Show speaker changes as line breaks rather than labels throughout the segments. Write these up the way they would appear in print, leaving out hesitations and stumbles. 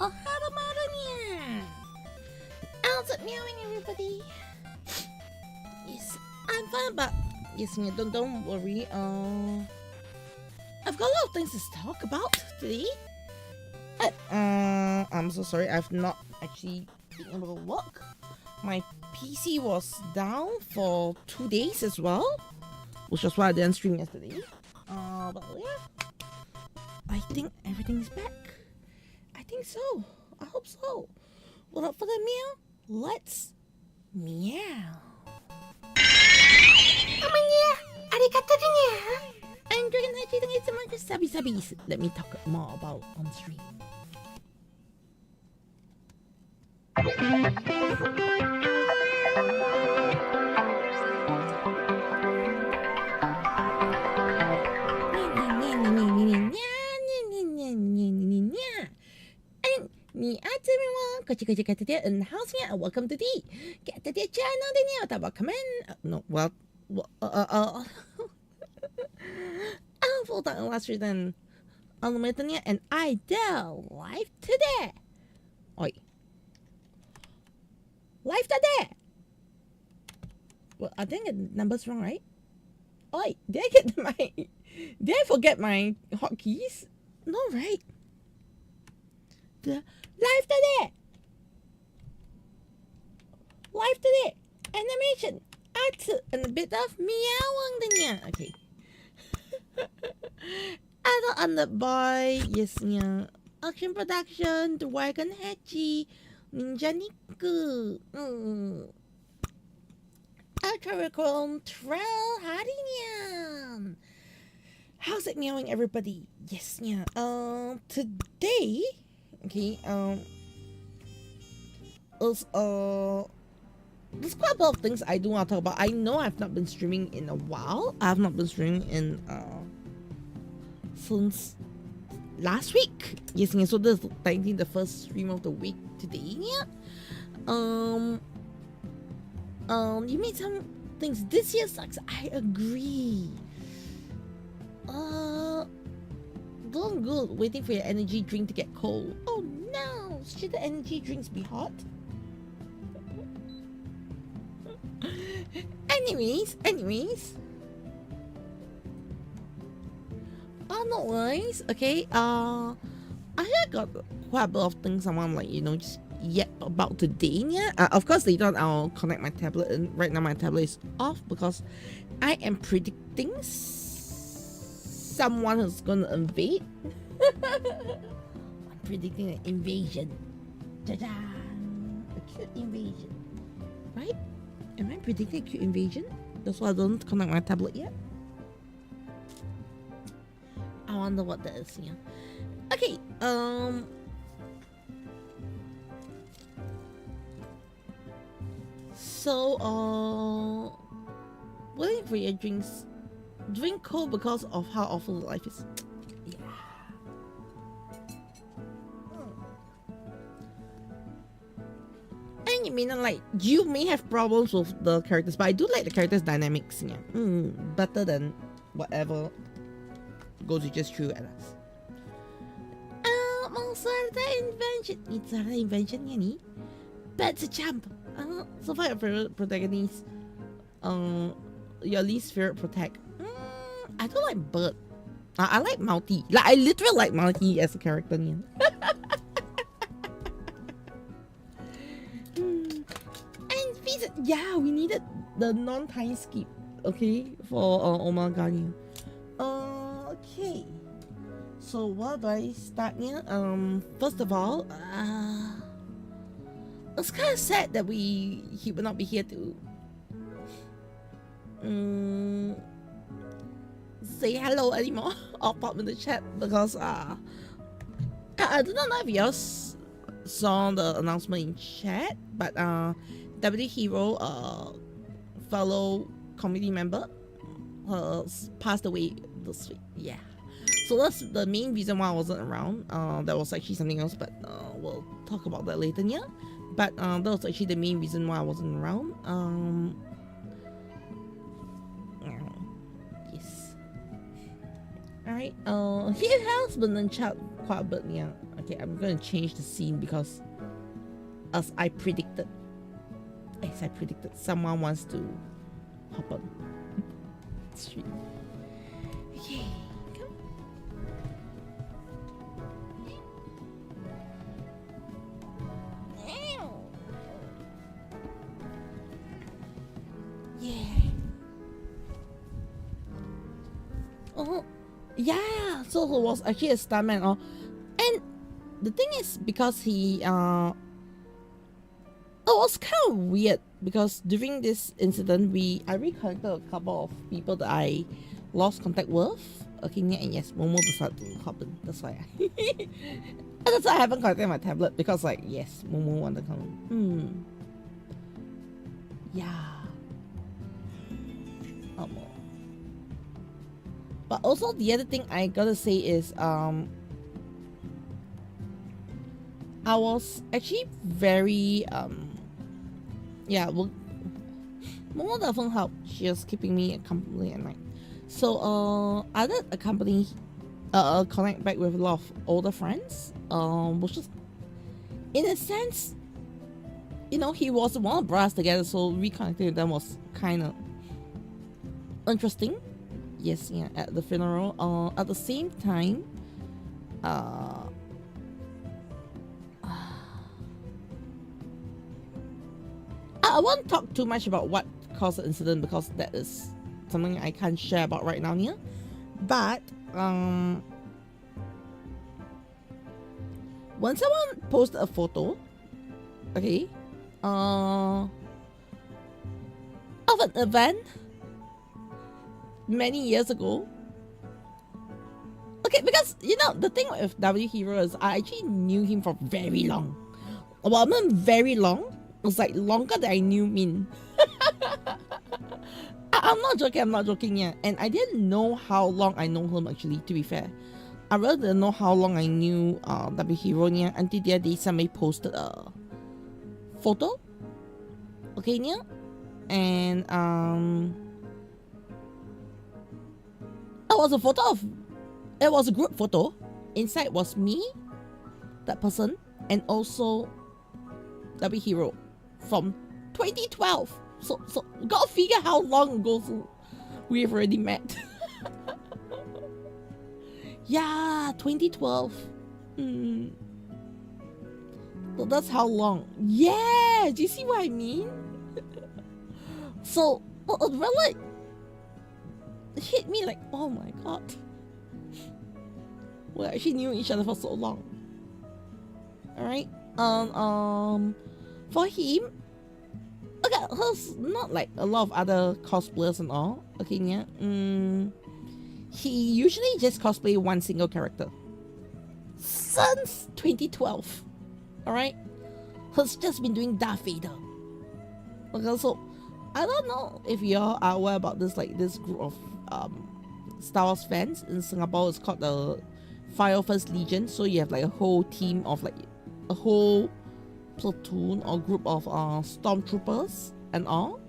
Avermedia. How's it meowing, everybody? Yes, I'm fine, but yes, don't worry. I've got a lot of things to talk about today. I'm so sorry. I've not actually been able to work. My PC was down for 2 days as well, which was why I didn't stream yesterday. But yeah, I think everything's back. I think so. I hope so. Without further meow, let's meow. I'm Dragon Hachi, thank you so much for sabis. Let me talk more about on stream. Caturteer in the house here, and welcome to the Caturteer-Channel. The new come in. No, well, full time last year then. Avermedia and I dare live today. Oi, live today. Well, I think the number's wrong, right? Oi, did I forget my hotkeys? No, right? The live today. Live today. Animation. Art and a bit of meowing then. Okay. Other on the boy, yes, yeah. Action production, Dragon Hachi, Ninja Niku, Ultra Trail Hardinian. How's it meowing, everybody? Yes, yeah. Today, okay, there's quite a lot of things I do want to talk about. I know I've not been streaming in a while. I've not been streaming in since last week. Yes, yeah, so this is technically the first stream of the week today. Yeah. You made some things. This year sucks. I agree. Going good. Waiting for your energy drink to get cold. Oh no! Should the energy drinks be hot? Anyways. Otherwise, okay, I got quite a bit of things I want to just yap about today. Yeah. Of course later on I'll connect my tablet, and right now my tablet is off because I am predicting someone who's gonna invade. I'm predicting an invasion. Ta-da! A cute invasion. Right? Am I predicting a cute invasion? That's why I don't connect my tablet yet. I wonder what that is, yeah. Okay, so, waiting for your drinks. Drink cold because of how awful life is. Yeah. And you may have problems with the characters, but I do like the characters' dynamics. Yeah. Better than whatever goes with just through at us. It's an invention, yani. But a champ. So far your favorite protagonist. Your least favorite protag. I don't like Bird. I like Multi. I literally like Multi as a character. Yeah. And yeah, we needed the non-time skip. Okay, for Omagani. Okay. So what do I start here? First of all, it's kind of sad that he will not be here to say hello anymore or pop in the chat because I do not know if you saw the announcement in chat, but W Hero fellow community member passed away this week. Yeah, so that's the main reason why I wasn't around. That was actually something else, but we'll talk about that later. Yeah, but that was actually the main reason why I wasn't around. Yes. Alright, he has been in chat quite a bit, yeah. Okay, I'm gonna change the scene because as I predicted, someone wants to hop on the street. Okay, come. Yeah. Oh, yeah. So he was actually a stuntman. Oh, and the thing is, because he it was kind of weird because during this incident, I reconnected a couple of people that I lost contact with. Okay, yeah, and yes, Momo decided to hop in. That's why. And that's why I haven't connected my tablet because, like, yes, Momo wanted to come. Yeah. But also the other thing I gotta say is I was actually very yeah, well, Momo doesn't help. She was keeping me company at night. So I did accompany connect back with a lot of older friends. Which is in a sense, you know, he was one of us together, so reconnecting with them was kind of interesting. Yes, yeah, at the funeral. At the same time, I won't talk too much about what caused the incident because that is something I can't share about right now here. But when someone posted a photo, okay, of an event many years ago. Okay, because you know the thing with W Hero is I actually knew him for very long. Well, I mean very long. It was like longer than I knew Min. I'm not joking, yeah. And I didn't know how long I know him actually, to be fair. I really didn't know how long I knew W Hero yeah, until the other day somebody posted a photo. Okay, yeah. And it was a group photo. Inside was me, that person, and also W Hero from 2012. So gotta figure how long ago we've already met. Yeah, 2012. So that's how long. Yeah, do you see what I mean? So it really hit me like, oh my god. We actually knew each other for so long. Alright. For him, okay, there's not like a lot of other cosplayers and all. Okay, yeah. He usually just cosplay one single character. Since 2012. Alright? He's just been doing Darth Vader. Okay, so I don't know if y'all are aware about this, like this group of Star Wars fans in Singapore. It's called the Fire First Legion. So you have like a whole team of like a whole platoon or group of stormtroopers and all.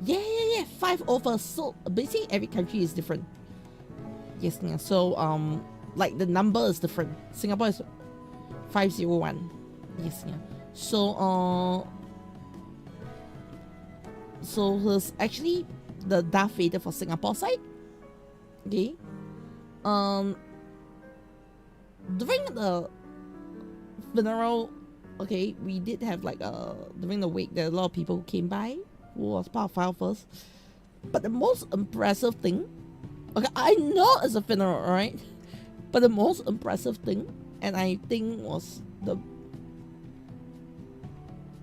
Yeah, 5 overs. So basically every country is different. Yes, yeah. So like the number is different. Singapore is 501. Yes, yeah. So so he's actually the Darth Vader for Singapore side. Okay. During the funeral, okay, we did have like during the wake there are a lot of people who came by who was part of File First. But the most impressive thing, okay, I know it's a funeral, alright? But the most impressive thing, and I think was the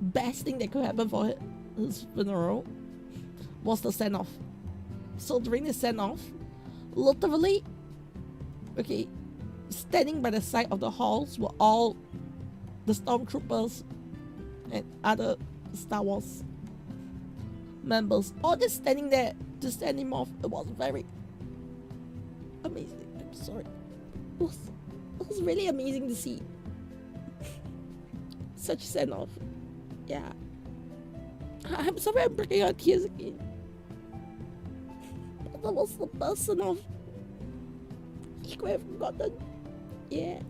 best thing that could happen for his funeral, was the send-off. So during the send-off, literally, okay, standing by the side of the halls were all the stormtroopers and other Star Wars members, all just standing there to send him off. It was very amazing. I'm sorry. It was really amazing to see such send-off. Yeah. I'm sorry I'm breaking out tears again. That was the person of he could have gotten. Yeah.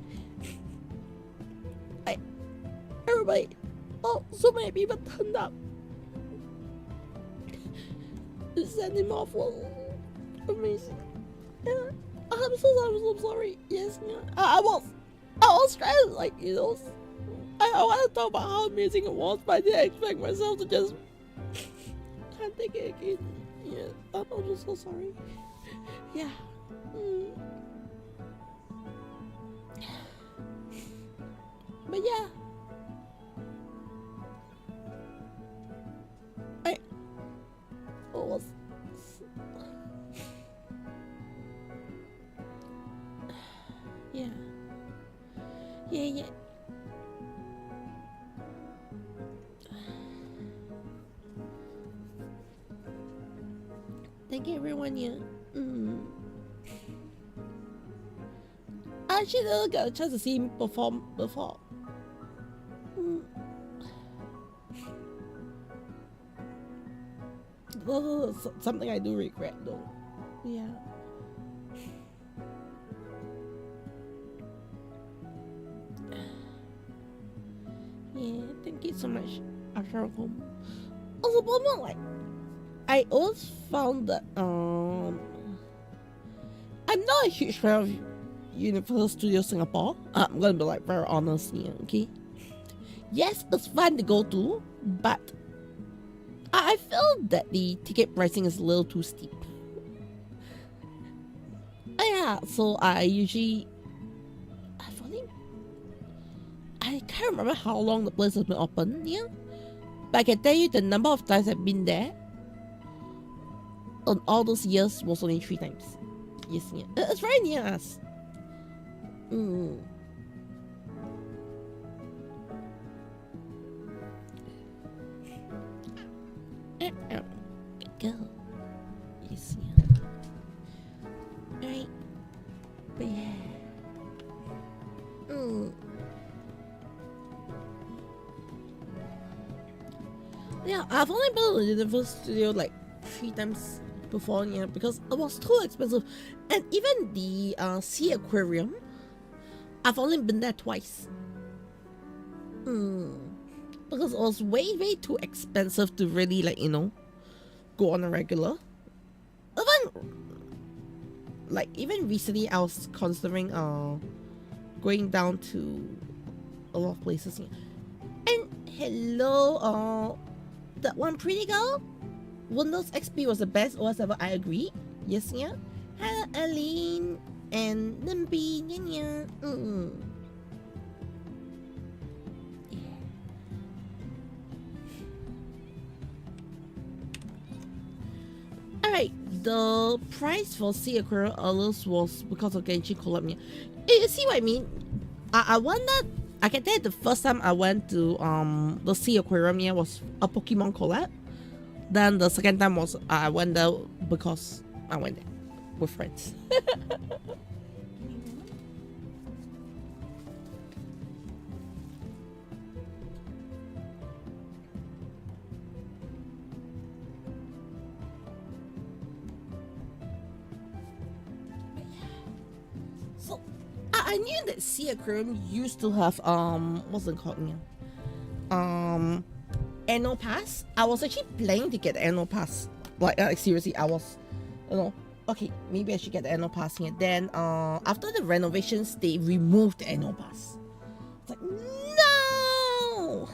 but so many people turned up. The sending off was amazing. Yeah, I'm so sorry. Yes, yeah. I was stressed, like, you know. I want to talk about how amazing it was, but I didn't expect myself to just can't take it again. Yeah, I'm just so sorry. Yeah. But yeah, I was yeah. Thank you, everyone. Yeah. I actually didn't get a chance to see him perform before. That's something I do regret, though. Yeah. Yeah, thank you so much, Asharacom. Also, but like, I always found that I'm not a huge fan of Universal Studios Singapore. I'm gonna be like very honest here, okay? Yes, it's fun to go to, but I feel that the ticket pricing is a little too steep. Yeah, so I can't remember how long the place has been open, yeah? But I can tell you the number of times I've been there on all those years was only 3 times. Yes, yeah. It's very near us. Go. Yes, yeah. Right. But yeah. Yeah, I've only been to the Universal Studio like 3 times before, yeah, because it was too expensive. And even the Sea Aquarium, I've only been there twice. Because it was way too expensive to really, like, you know, go on a regular. Even recently I was considering going down to a lot of places here. And hello, that one pretty girl, Windows XP was the best OS ever. I agree. Yes, yeah. Hello, Aline and Nimby. Yeah. Alright, the price for Sea Aquarium Atlas was because of Genshin collab. You see what I mean? I wonder. I can tell you the first time I went to the Sea Aquarium was a Pokemon collab. Then the second time was I went there because I went there with friends. So I knew that Sea Aquarium used to have what's it called now? Annual pass. I was actually planning to get the annual pass. Like seriously, I was, you know, okay, maybe I should get the annual pass here. Then after the renovations, they removed the annual pass. It's like, no!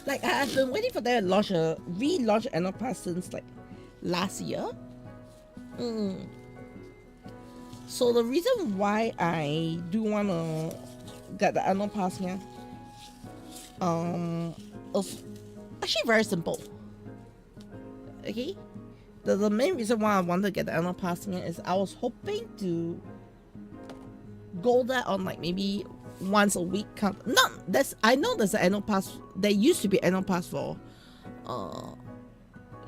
Like I've been waiting for them to relaunch annual pass since like last year. So the reason why I do wanna get the annual pass here was actually very simple. Okay, the main reason why I wanted to get the annual pass here is I was hoping to go there on like maybe once a week. I know there's an annual pass. There used to be annual pass for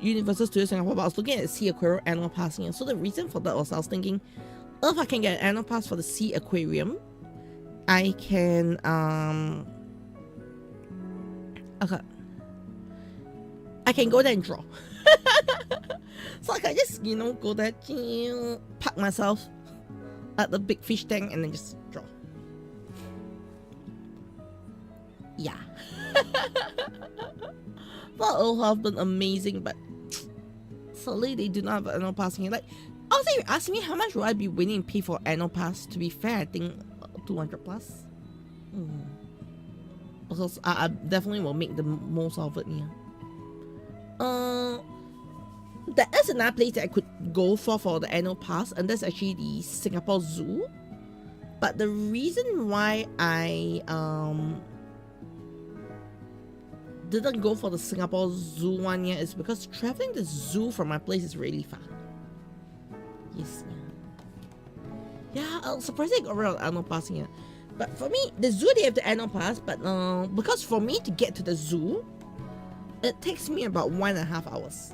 Universal Studios Singapore, but I was looking at the Sea Aquarium annual pass here. So the reason for that was I was thinking, if I can get an annual pass for the Sea Aquarium, I can I can go there and draw. So I can just, you know, go there, park myself at the big fish tank and then just draw. yeah. The old have been amazing, but sadly they do not have an annual pass here. Like, also, you ask me how much would I be willing to pay for annual pass? To be fair, I think 200 plus. Because I definitely will make the most of it here. There is another place that I could go for the annual pass, and that's actually the Singapore Zoo. But the reason why I didn't go for the Singapore Zoo one yet is because traveling the zoo from my place is really far. Yes, yeah. I was surprised I got rid of the annual pass here. But for me, the zoo they have the annual pass, but because for me to get to the zoo, it takes me about 1.5 hours.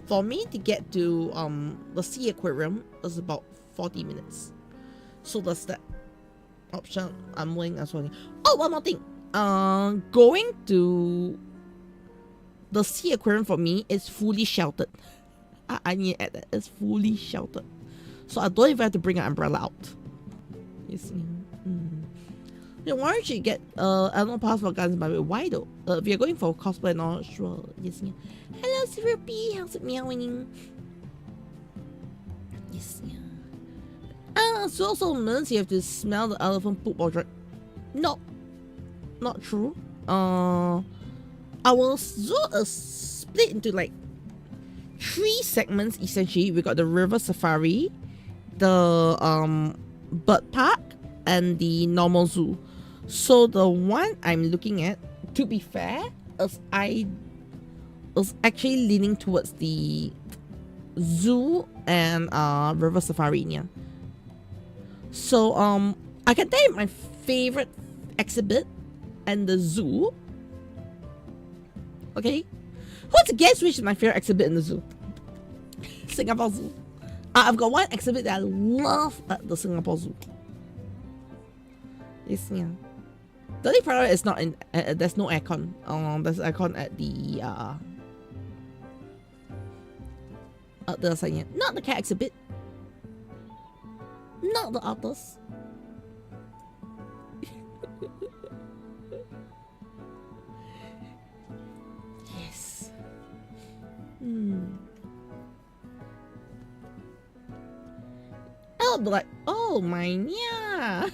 For me to get to the sea aquarium is about 40 minutes. So that's that option I'm willing as well. Oh, one more thing. Going to the sea aquarium for me is fully sheltered. I need to add that. It's fully sheltered. So I don't even have to bring an umbrella out. You see? Then why don't you get annual pass for Guns by the Way? Why though? If you're going for cosplay and all, sure. Yes. Hello, Syrupy. How's it meowing? Yes. So also means you have to smell the elephant poop or drink. No, not true. Our zoo is split into like 3 segments essentially. We got the river safari, the bird park, and the normal zoo. So the one I'm looking at, to be fair, is I was actually leaning towards the zoo and river safari. Yeah. So I can tell you my favorite exhibit and the zoo. Okay, who's to guess which is my favorite exhibit in the zoo? Singapore Zoo. I've got one exhibit that I love at the Singapore Zoo. Yes, yeah. The only problem is not in. There's no aircon. There's aircon at the other side. Yeah. Not the cat exhibit. Not the otters. Yes. I'll be like, oh my yeah.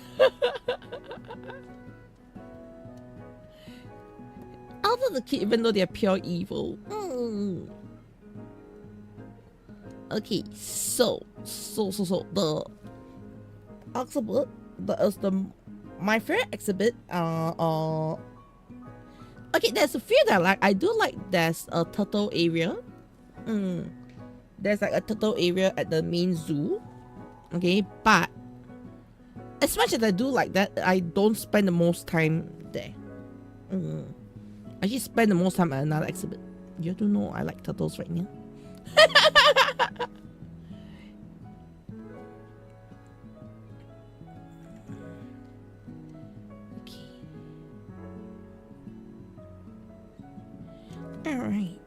Out of the kid, even though they're pure evil. Okay, so the exhibit that is my favorite exhibit. Okay, there's a few that I like. I do like there's a turtle area. There's like a turtle area at the main zoo. Okay, but as much as I do like that, I don't spend the most time there. I just spend the most time at another exhibit. You have to know I like turtles right now. Okay. Alright.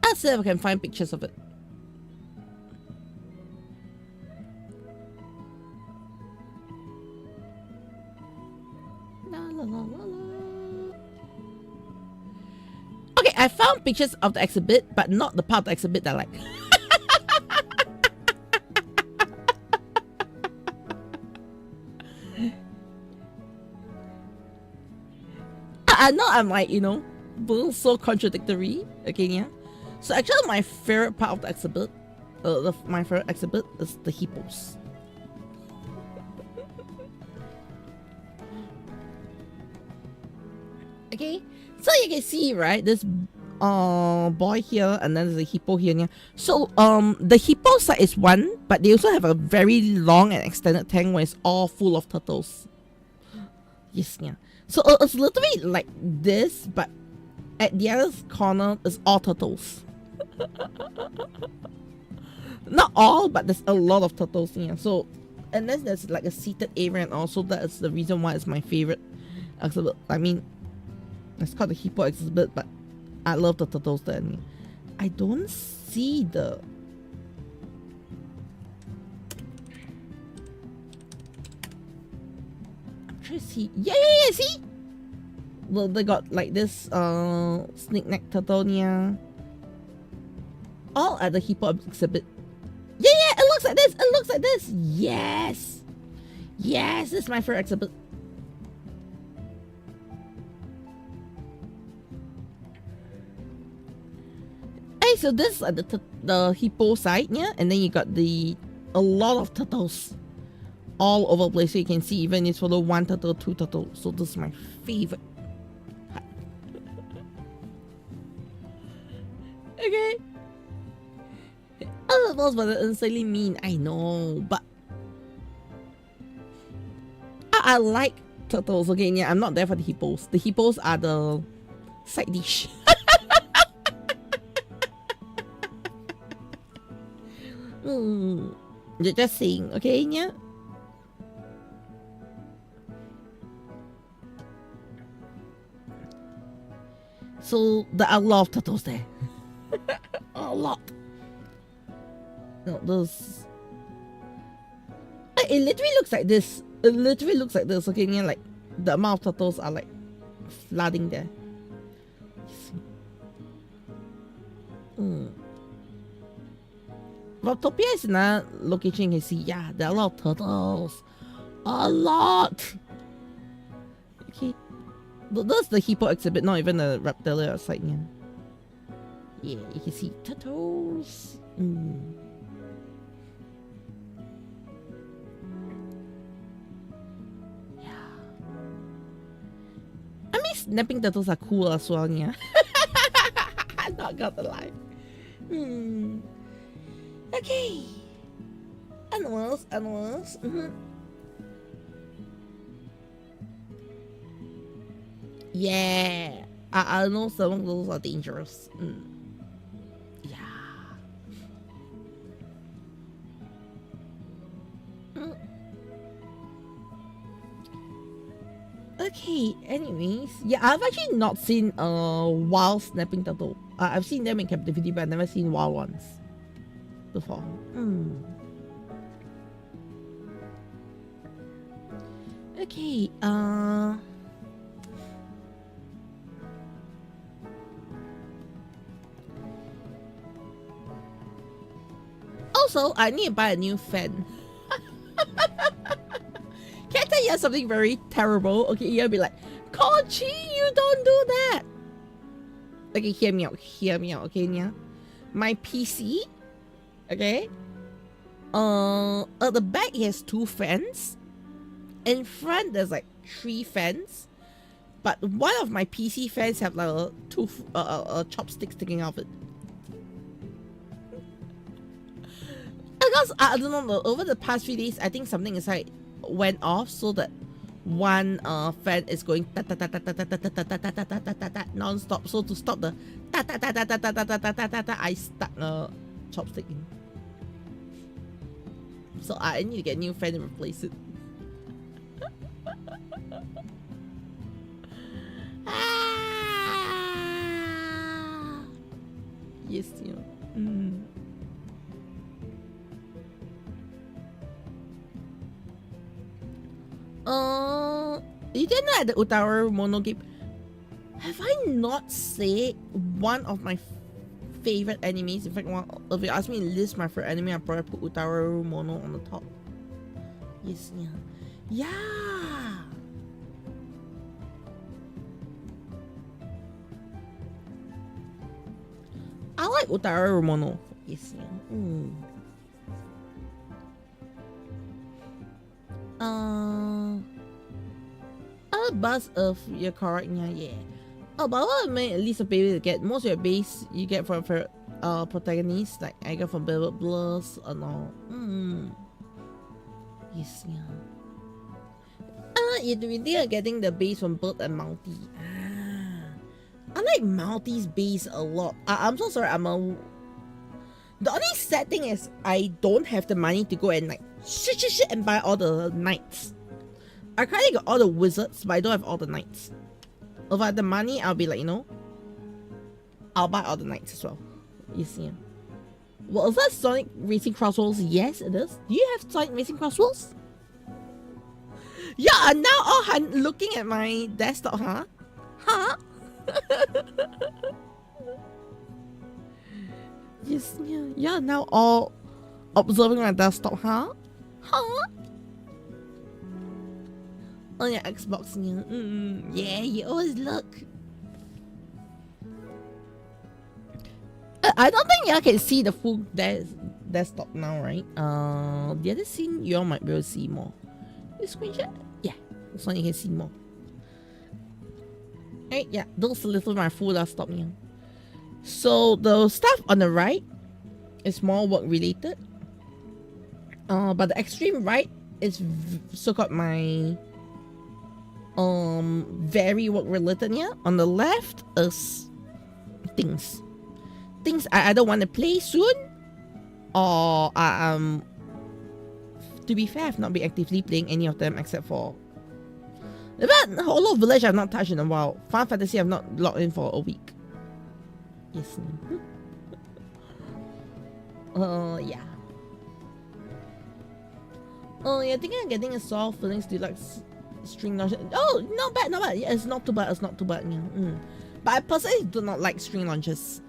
I'll see if I can find pictures of it. Okay, I found pictures of the exhibit, but not the part of the exhibit that I like. I know I'm like, you know, so contradictory. Okay, yeah. So actually, my favorite part of the exhibit, my favorite exhibit is the hippos. Okay, so you can see, right, this boy here, and then there's a hippo here. Yeah. So the hippo side is one, but they also have a very long and extended tank where it's all full of turtles. Yes, yeah. So it's literally like this, but at the other corner is all turtles. Not all, but there's a lot of turtles here. So, and then there's like a seated area, and also that's the reason why it's my favorite exhibit. I mean, it's called the hippo exhibit, but I love the turtles there. I don't see the... I'm trying to see. Yeah, see? Well, they got like this snake neck turtle near. All at the hippo exhibit. Yeah, it looks like this. It looks like this. Yes. Yes, this is my favorite exhibit. Hey, so this is at the hippo side, yeah? And then you got a lot of turtles all over the place. So you can see even it's for the 1 turtle, 2 turtle. So this is my favorite. Okay. Other those were insanely mean, I know, but I like turtles. Okay, yeah, I'm not there for the hippos. The hippos are the side dish. Just saying, okay, yeah. So there are a lot of turtles there. A lot. No, those. It literally looks like this. It literally looks like this. Okay, yeah, like the amount of turtles are like flooding there. Topia is another location you can see. Yeah, there are a lot of turtles. A lot. Okay. But that's the hippo exhibit, not even the reptile outside. Yeah. Yeah, you can see turtles. Yeah. I mean, snapping turtles are cool as well, yeah. I'm not gonna lie. Okay. Animals. Yeah. I know some of those are dangerous. Yeah. Okay, anyways. Yeah, I've actually not seen a wild snapping turtle. I've seen them in captivity, but I've never seen wild ones before. Okay, also, I need to buy a new fan. Can I tell you something very terrible? Okay, you'll be like, Kochi, you don't do that. Okay, hear me out, okay, yeah? My PC, okay? At the back, it has 2 fans. In front, there's like 3 fans. But one of my PC fans have like a chopstick sticking out of it. Because, I don't know, over the past few days, I think something inside went off so that one fan is going non-stop. So to stop the I stuck a chopstick in. So I need to get a new fan and replace it. Yes, you know. You didn't know at the Utaru Mono game. Have I not said one of my favorite animes? In fact, if you ask me to list my favorite anime, I'd probably put Utaru Mono on the top. Yes, yeah. Yeah! I like Utaru Mono. Yes, yeah. Buzz of your correct, yeah. Oh, but what I mean, at least a baby to get most of your base you get from protagonists, like I got from Velvet Blurs and all. Yes, yeah. You think of getting the base from Bird and Mountie. I like Mountie's base a lot. I'm so sorry, the only sad thing is I don't have the money to go and like shit and buy all the knights. I kinda got all the wizards, but I don't have all the knights. If I had the money, I'll be like, you know, I'll buy all the knights as well. Yes, yeah. Well, is that Sonic Racing Crosswalls? Yes, it is. Do you have Sonic Racing Crosswalls? Yeah, and now I'm looking at my desktop, huh? Huh? Yes, yeah. Yeah, now all observing my desktop, huh? Huh? On your Xbox, yeah. Yeah, you always look. I don't think y'all can see the full desktop now, right? The other scene, y'all might be able to see more. This screenshot? Yeah, this one you can see more. Right, yeah, those little my full desktop here. So the stuff on the right is more work related. But the extreme right is so-called my very work related here. On the left is things I either want to play soon, or to be fair, I've not been actively playing any of them except for Hollow Village. I've not touched in a while. Final Fantasy I've not logged in for a week. Yes. Yeah. Oh yeah, I think I'm getting a Soft Feelings Deluxe string launcher. Oh, not bad, not bad. Yeah, it's not too bad. It's not too bad. Yeah. But I personally do not like string launchers.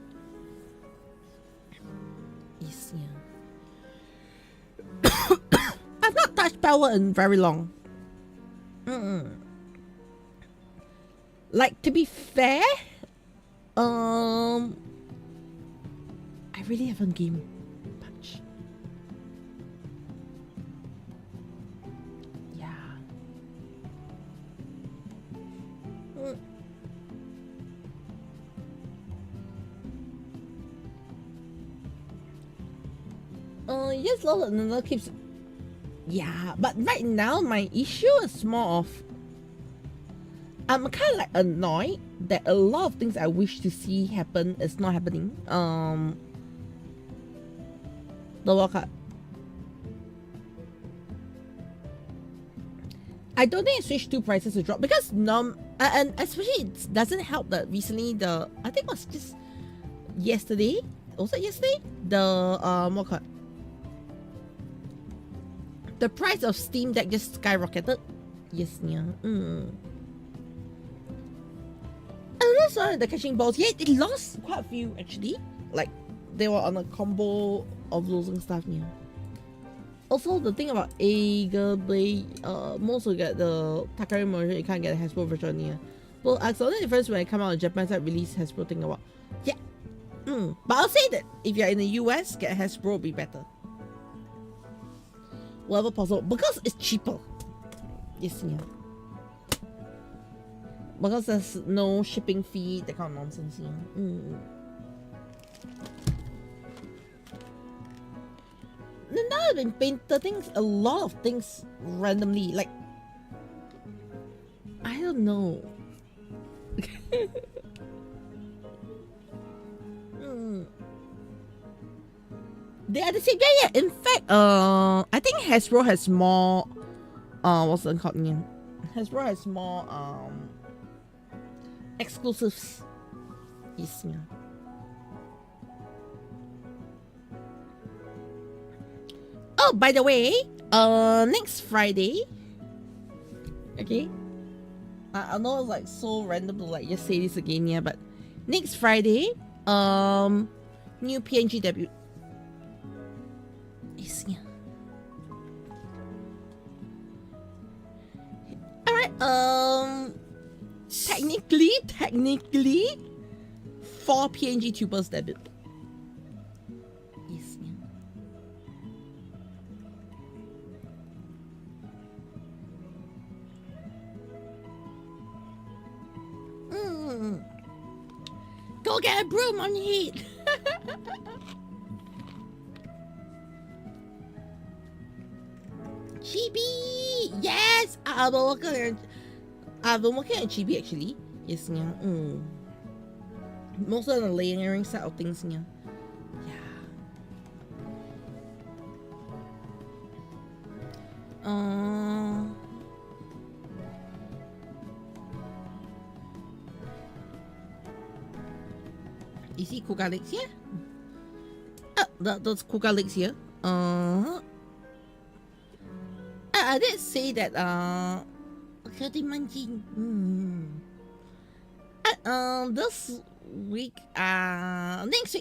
Yes, yeah. I've not touched Power in very long. Like, to be fair, I really haven't gamed much. Yeah. Yes, Lola keeps. Yeah, but right now my issue is more of I'm kind of like annoyed that a lot of things I wish to see happen is not happening. The workout. I don't think Switch 2 prices will drop because and especially it doesn't help that recently I think it was just yesterday. Was it yesterday? The workout. The price of Steam Deck just skyrocketed. Yes, yeah. And also the catching balls. Yeah, it lost quite a few actually. Like they were on a combo of losing stuff. Yeah. Also, the thing about Ager Blade, most will get the Takari version. You can't get the Hasbro version. Yeah. Well, the only difference when it come out on Japan side release Hasbro thing about. Yeah. But I'll say that if you're in the US, get Hasbro will be better. Whatever possible, because it's cheaper. Yes, yeah. Because there's no shipping fee, that kind of nonsense. Yeah. Now I've been painting a lot of things randomly. Like, I don't know. They are the same. Yeah. In fact, I think Hasbro has more. What's it called again? Hasbro has more exclusives. Yes, yeah. Oh, by the way, next Friday. Okay. I know it's like so random to like just say this again, yeah, but next Friday, new PNG debut. Yes, yeah. Alright, technically, 4 PNG tubers debut. Yes, yeah. Go get a broom on your head. Chibi! Yes! I've been working on Chibi actually. Yes, yeah. Most of the layering side of things, yeah. You see Cook Alex, yeah? those Kuka leaks here. I did say that this week,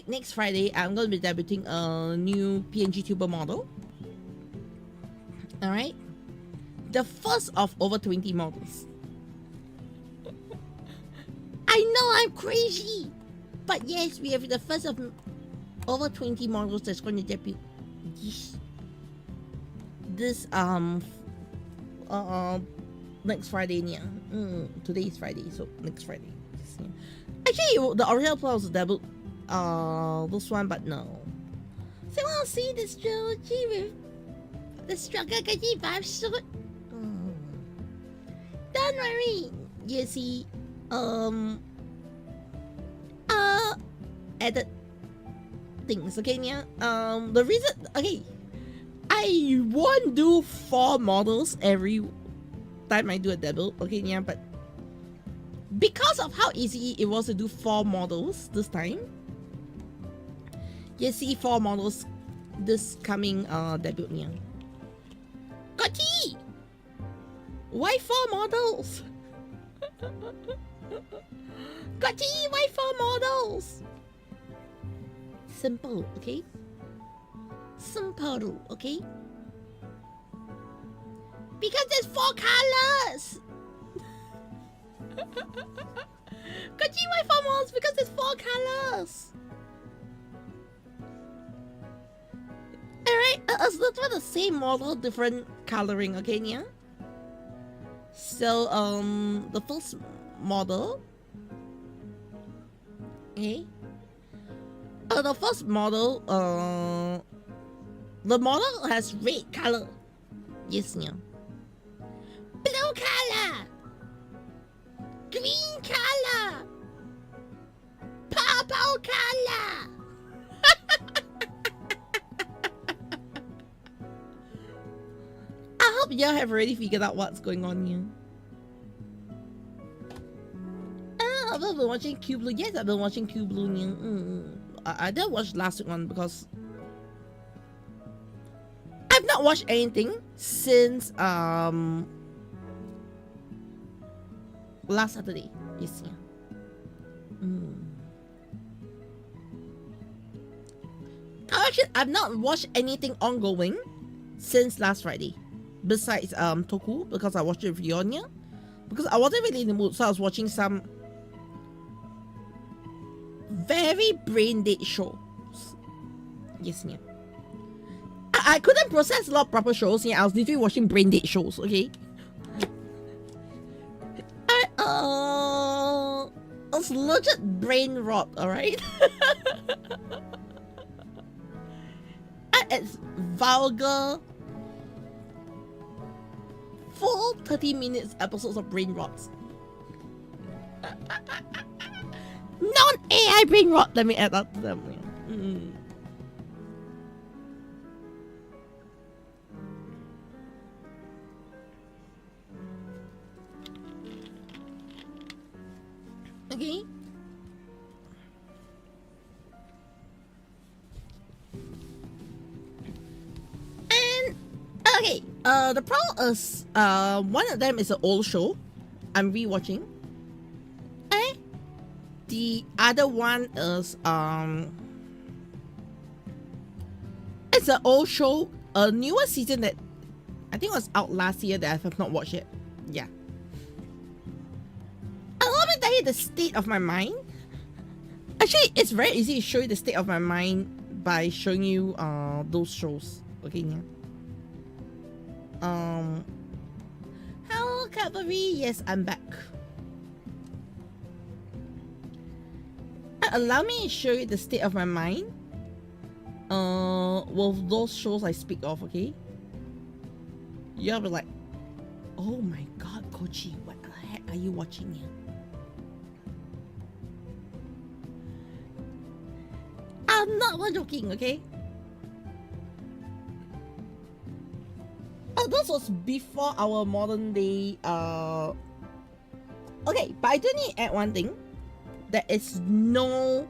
next Friday, I'm going to be debuting a new PNG tuber model. All right, the first of over 20 models. I know I'm crazy, but yes, we have the first of over 20 models that's going to debut this next Friday. Yeah, today is Friday, so next Friday. Actually, the original plan was to debut this one, but no. So I'll see this trilogy with the Struggle vibe suit. Don't worry, you see, added things, okay, yeah. The reason, okay, I won't do 4 models every time I do a debut, okay, yeah, but because of how easy it was to do 4 models this time, you see 4 models this coming debut, yeah. Gotti! Why 4 models? Gotti, why 4 models? Simple, okay? Simple, okay? Because there's 4 colors! Gotti, why 4 models? Because there's 4 colors! Alright, it's not the same model, different coloring, okay, yeah? So, the first model, okay? The first model, the model has red color. Yes, yeah. Blue color, green color, purple color. I hope y'all have already figured out what's going on here. I've been watching Q Blue. Yes, I've been watching Q Blue. I didn't watch last week one because I've not watched anything since last Saturday. Yes, yeah. Actually, I've not watched anything ongoing since last Friday. Besides Toku, because I watched it with Yonya. Because I wasn't really in the mood, so I was watching some very brain dead shows. Yes, yeah. I couldn't process a lot of proper shows. Yeah, I was literally watching brain dead shows. Okay. I was legit brain rot. All right. It's vulgar. Full 30 minutes episodes of brain rots. Non-AI brain rot. Let me add that to them. Okay. And okay, the problem is one of them is an old show I'm rewatching. The other one is it's an old show, a newer season that I think was out last year that I have not watched yet. Yeah. Let me tell you the state of my mind. Actually, it's very easy to show you the state of my mind by showing you those shows. Okay, yeah. Hello, Cavalry. Yes, I'm back. Allow me to show you the state of my mind with those shows I speak of, okay? You'll be like, oh my god, Kochi, what the heck are you watching here? I'm not joking, okay? This was before our modern day okay, but I do need to add one thing. There is no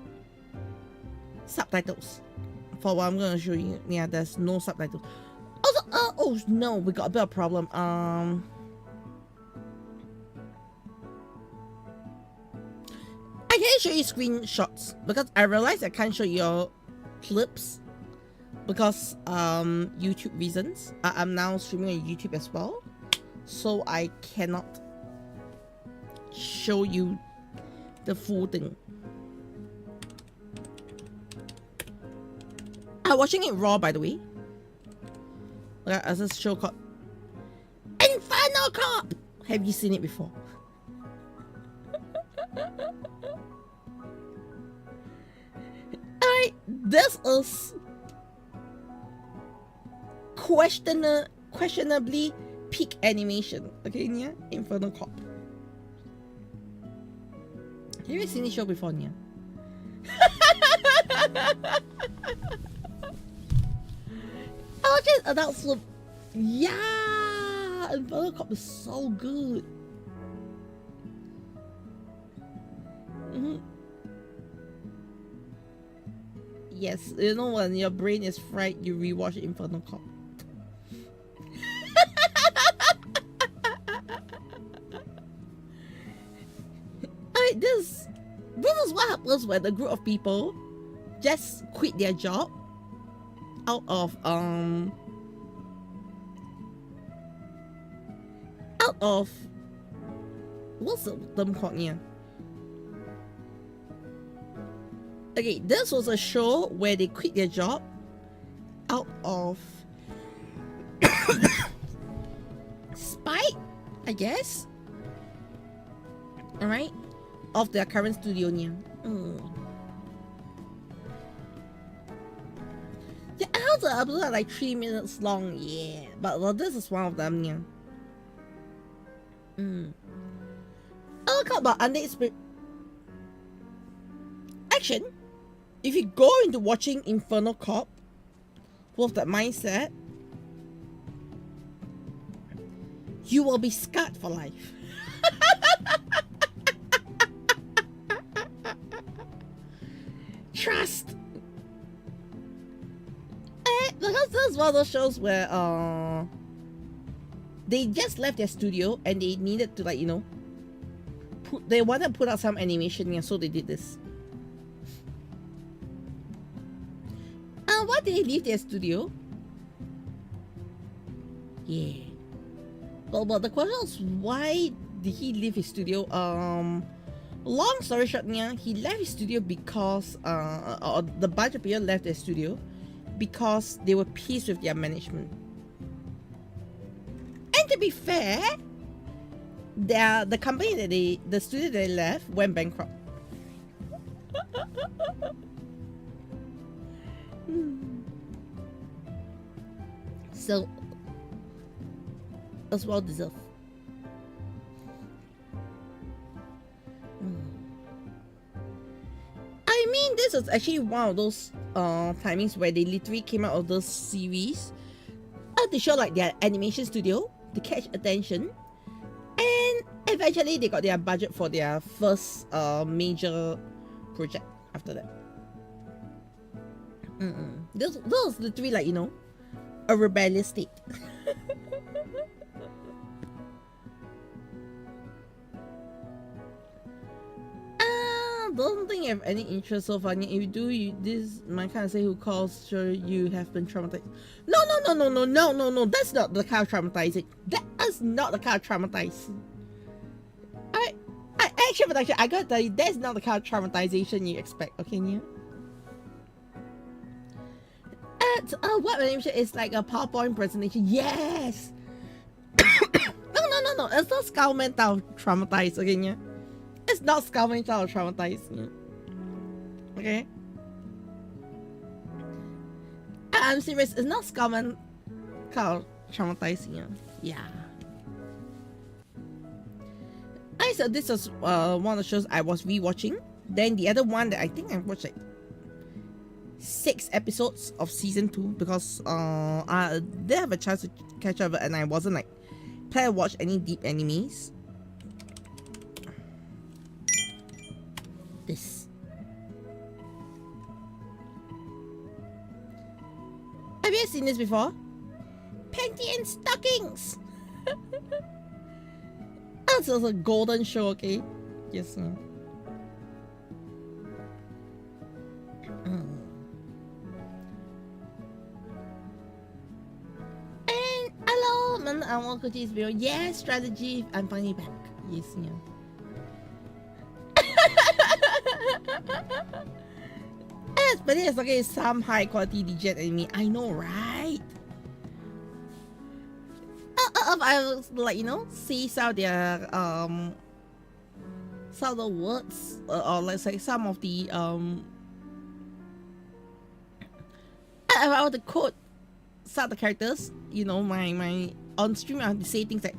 subtitles for what I'm gonna show you, yeah, there's no subtitles. Also, oh no, we got a bit of problem. I can't show you screenshots because I realized I can't show you clips because YouTube reasons. I'm now streaming on YouTube as well, so I cannot show you the full thing. I'm watching it raw, by the way. There's this show called Infernal Cop. Have you seen it before? Alright, this is questionably peak animation. Okay, Nia? Infernal Cop. Have you seen this show before, Nia? Oh, just adult swim. Yeah, Infernal Cop is so good. Yes, you know when your brain is fried, you rewatch Infernal Cop. Alright, this is what happens when a group of people just quit their job out of what's the term called here? Okay, this was a show where they quit their job out of spite, I guess. Alright, of their current studio here. Yeah, all the episodes are like 3 minutes long, yeah. But well, this is one of them, yeah. I'll talk about Undead Spirit. Action. If you go into watching Infernal Cop with that mindset, you will be scarred for life. Trust. Because this is one of those shows where they just left their studio and they needed to, like, you know, they wanted to put out some animation, yeah, so they did this. Why did he leave their studio? Yeah. Well, the question is, why did he leave his studio? Long story short, yeah, he left his studio because or the bunch of people left their studio because they were pissed with their management. And to be fair, the company that the studio they left went bankrupt. So, as well deserved. I mean, this is actually one of those timings where they literally came out of this series to show like their animation studio to catch attention, and eventually they got their budget for their first major project after that. This was literally like, you know, a rebellious state. Don't think you have any interest so far. If you do, this might kind of say who calls sure you have been traumatized. No. That's not the kind of traumatizing. That is not the kind of traumatizing. I actually, I gotta tell you, that's not the kind of traumatization you expect. Okay, Nia? What animation is like a PowerPoint presentation? Yes. No. It's not Skullman style traumatized. Okay, Nia? It's not Skullman style traumatized. Yeah. Okay. I'm serious. It's not Skullman style traumatized. Yeah. So this was one of the shows I was rewatching. Then the other one that I think I watched like 6 episodes of season 2 because I didn't have a chance to catch up and I wasn't like planning to watch any deep animes. This. you seen this before? Panty and stockings. That's also a golden show, okay? Yes. And hello, man. I welcome to this video. Yes, strategy. I'm finally back. Yes, yeah. But it's okay. Some high quality DJ anime. I know, right? I was like, you know, see some of their some of the words or let's say some of the if I were to quote some of the characters, you know, my on stream I have to say things like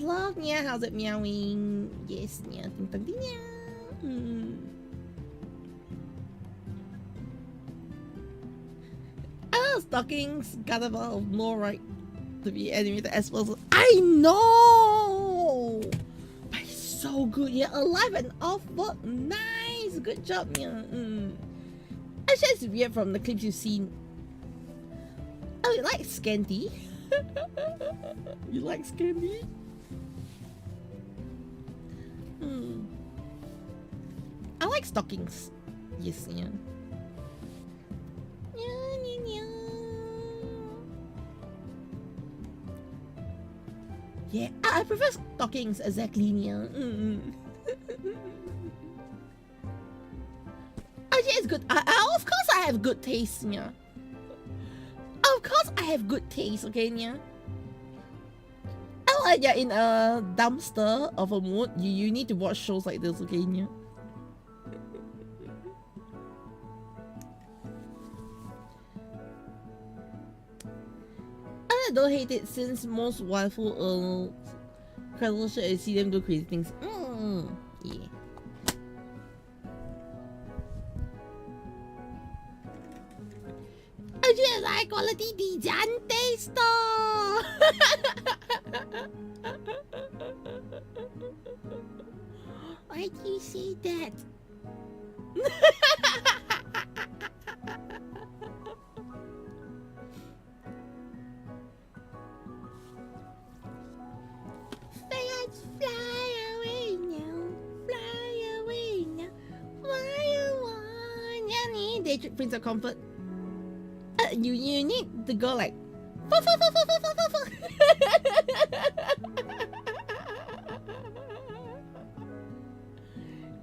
love, yeah, how's it meowing? Yes, yeah, ding ding ding, yeah. Stockings got about no right to be animated as well. I know, but it's so good, yeah. Alive and off work, nice, good job, yeah. Actually, it's weird from the clips you've seen. Oh, you like Scanty? You like Scanty? I like stockings. Yes, yeah. Yeah, I prefer stockings exactly. Yeah. Actually, it's good. Of course, I have good taste. Yeah. Of course, I have good taste. Okay, yeah. Like you're in a dumpster of a mood, you need to watch shows like this, okay? Yeah. I don't hate it since most waifu credible shit I see them do crazy things. Yeah. I just like quality Dijan taste. Why do you say that? Let's fly away now, fly away now. Why you want? You need Daedric Prince of Comfort. You need to go like.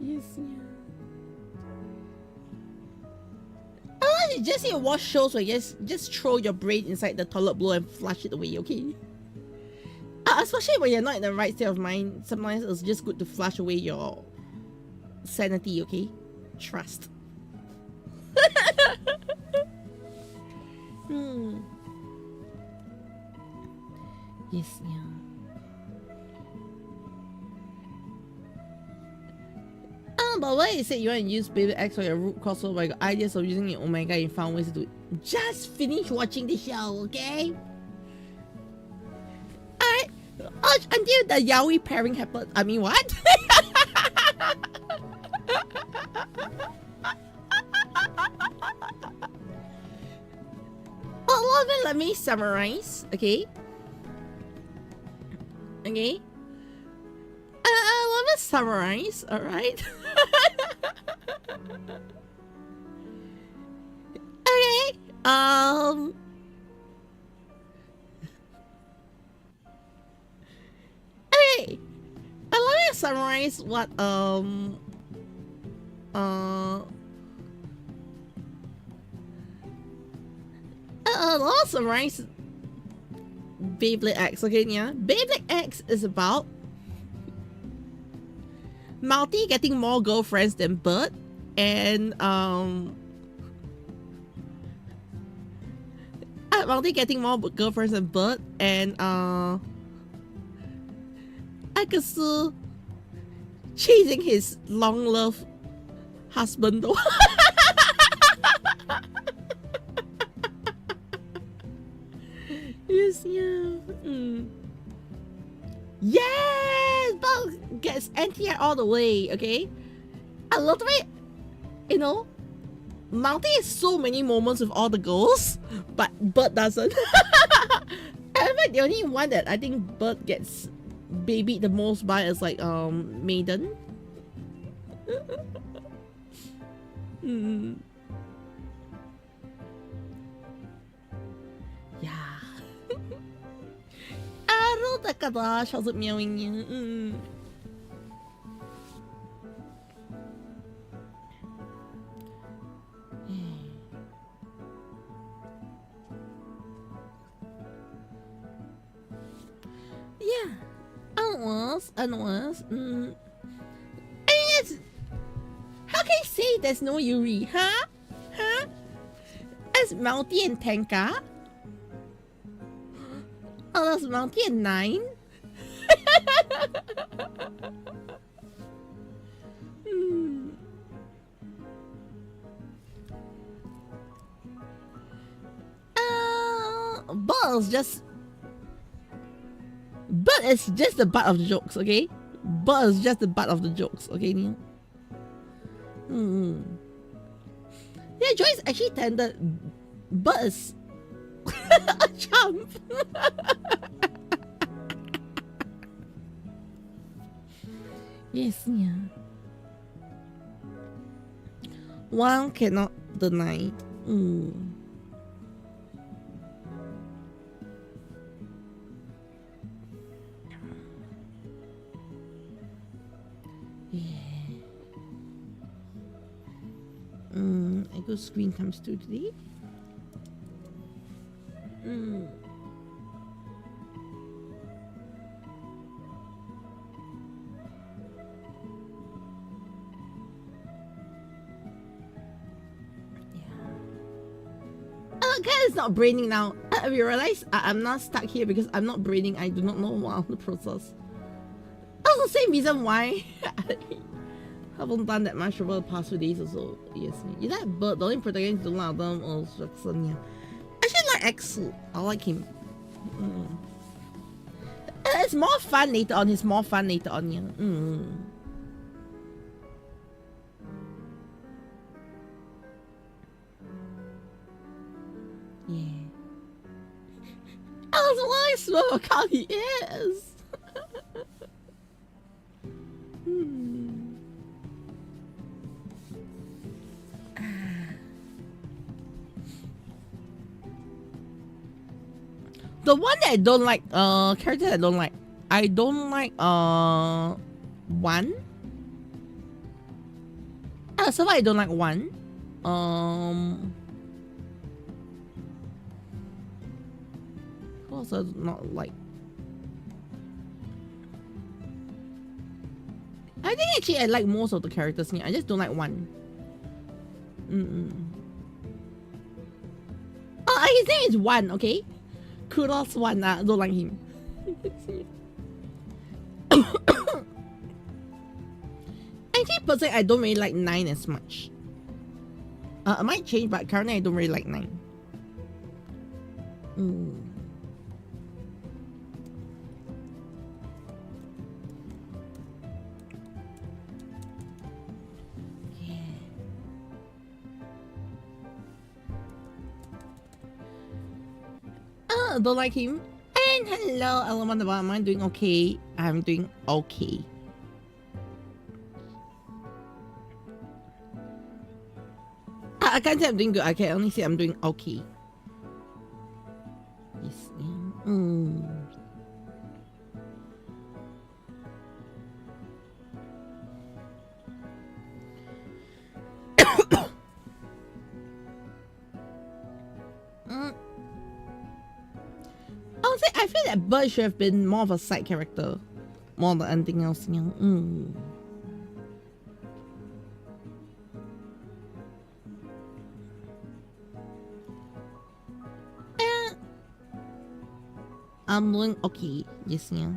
Yes, yeah. You just need to watch shows where you just throw your brain inside the toilet bowl and flush it away, okay? Especially when you're not in the right state of mind, sometimes it's just good to flush away your sanity, okay? Trust. Yes, yeah. But why you said you want to use Baby X for your root crossover, but your ideas of using your Omega and found ways to do it. Just finish watching the show, okay? Alright. Until the yaoi pairing happens. I mean, what? Well, let me summarize, okay? Okay? Let me summarize, alright? Okay, okay, let me summarize what, I'll summarize Beyblade X, okay, yeah? Beyblade X is about Malty getting more girlfriends than Bert, and Malty getting more girlfriends than Bert, and Akasu chasing his long-loved husband though. Yeah. Yes, yeah. Yes! Bug gets anti all the way, okay? I love it, you know. Mountain has so many moments with all the girls, but Bird doesn't. In fact, the only one that I think Bird gets babied the most by is like Maiden. Yeah. Audio-technica, how's it meowing you? Yeah. Unless. I mean, it's, how can you say there's no Yuri, huh? Huh? It's Mounty and Tenka. Oh, that's Mounty and 9. But it's just the butt of the jokes, okay? But it's just the butt of the jokes, okay, Neil? Yeah, Joyce actually tended but it's a chump. Yes, yeah. One cannot deny. A good screen comes through today. Guys, it's not braining now. Have you realized I'm not stuck here because I'm not braining. I do not know what the process. That's the same reason why I haven't done that much over the past few days or so. Yes, you like Bird, the only protagonist don't like them or Jackson, yeah. I actually like Axel. I like him. It's more fun later on. He's more fun later on, yeah. Yeah. I was wondering Swerve how he is. The one that I don't like, character I don't like. I don't like, one. So far I don't like one. Who else I do not like? I think actually I like most of the characters here. I just don't like one. Oh, his name is One, okay? Kudos One, don't like him. Actually, personally, I don't really like 9 as much. I might change, but currently I don't really like 9. Don't like him. And hello, Element of I'm doing okay. I'm doing okay. I can't say I'm doing good. I can only say I'm doing okay. Yes. I feel that Bird should have been more of a side character, more than anything else. I'm doing okay. Yes, yeah.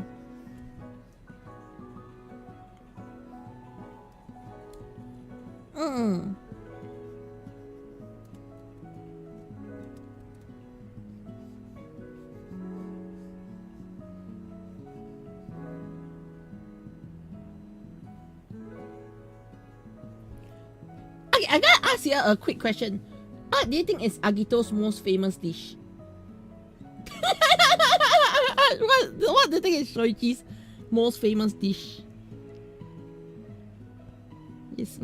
I gotta ask you a quick question. What do you think is Agito's most famous dish? What do you think is Shoichi's most famous dish? Yes.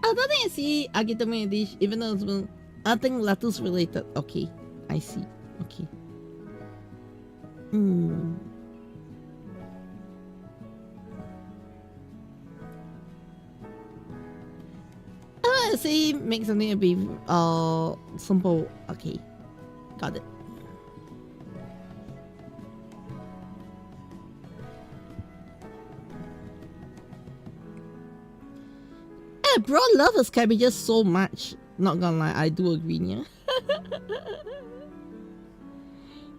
I don't think I see Agito make a dish, even though it's nothing lettuce related. Okay, I see. Okay. I say make something a bit simple. Okay, got it. Bro love his cabbages so much. Not gonna lie, I do agree, yeah.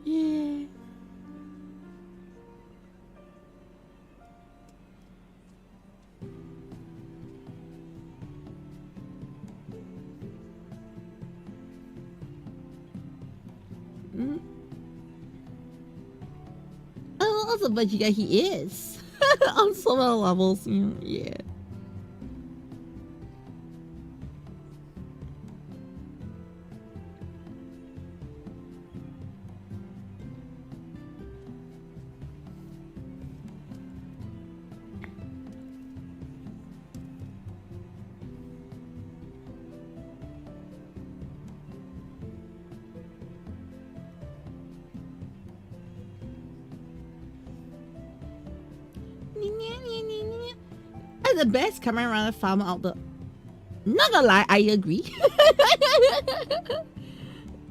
Yeah. Oh, that's a veggie guy he is. On so many levels, yeah. The best coming around the farmer out the. Not gonna lie, I agree.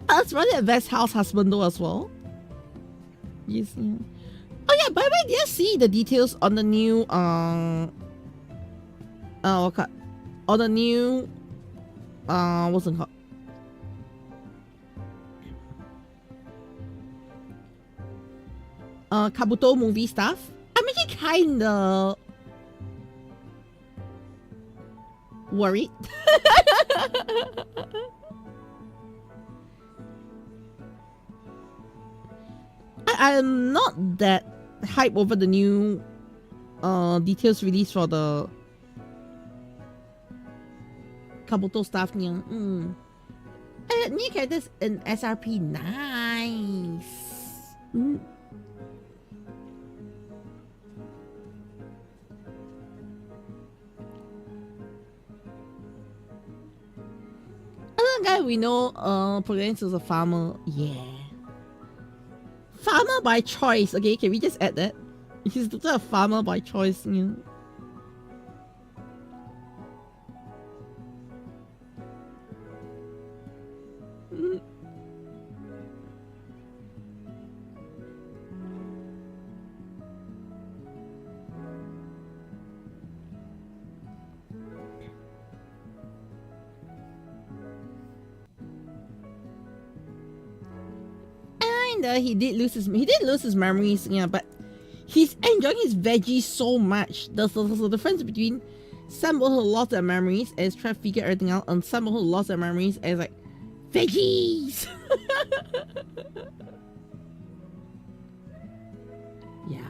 That's probably the best house husband though as well. Yes. Yeah. Oh yeah, by the way, did you see the details on the new okay, on the new what's it called? Kabuto movie stuff? I'm actually kinda worried. I'm not that hype over the new details released for the Kabuto stuff. New characters in SRP, nice. Another guy we know programs as a farmer. Yeah. Farmer by choice. Okay, can we just add that? He's a farmer by choice. Yeah. He did lose his memories, yeah, but he's enjoying his veggies so much. There's the difference between some people who lost their memories and try to figure everything out, and some people who lost their memories and like veggies. Yeah.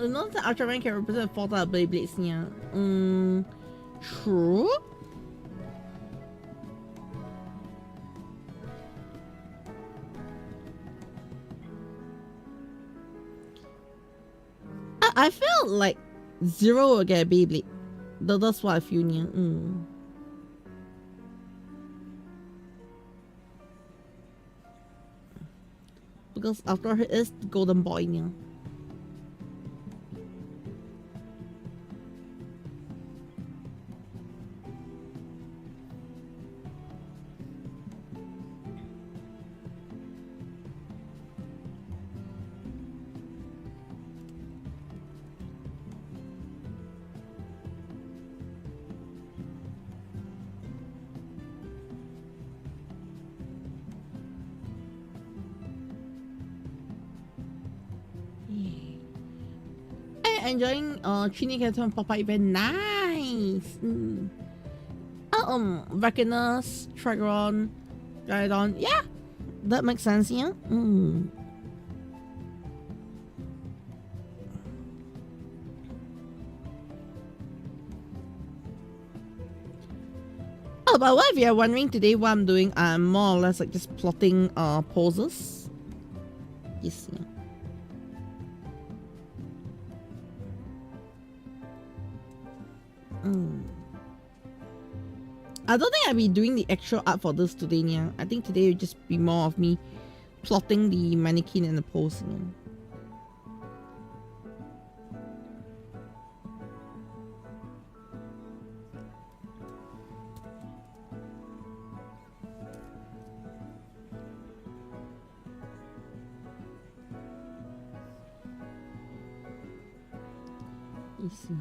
Not the Ultraman can represent 4 Beyblades, yeah. True. I feel like Zero will get a Beyblade. That's what I feel, yeah. Because after he is the golden boy, yeah. enjoying Trini Canton pop-up event. Nice. Reckoners, Tragron, Gyrodon. Yeah, that makes sense, yeah. Oh, but what if you're wondering today what I'm doing, I'm more or less like just plotting poses. Yes, yeah. I don't think I'll be doing the actual art for this today, yeah. I think today will just be more of me plotting the mannequin and the pose, yeah. See.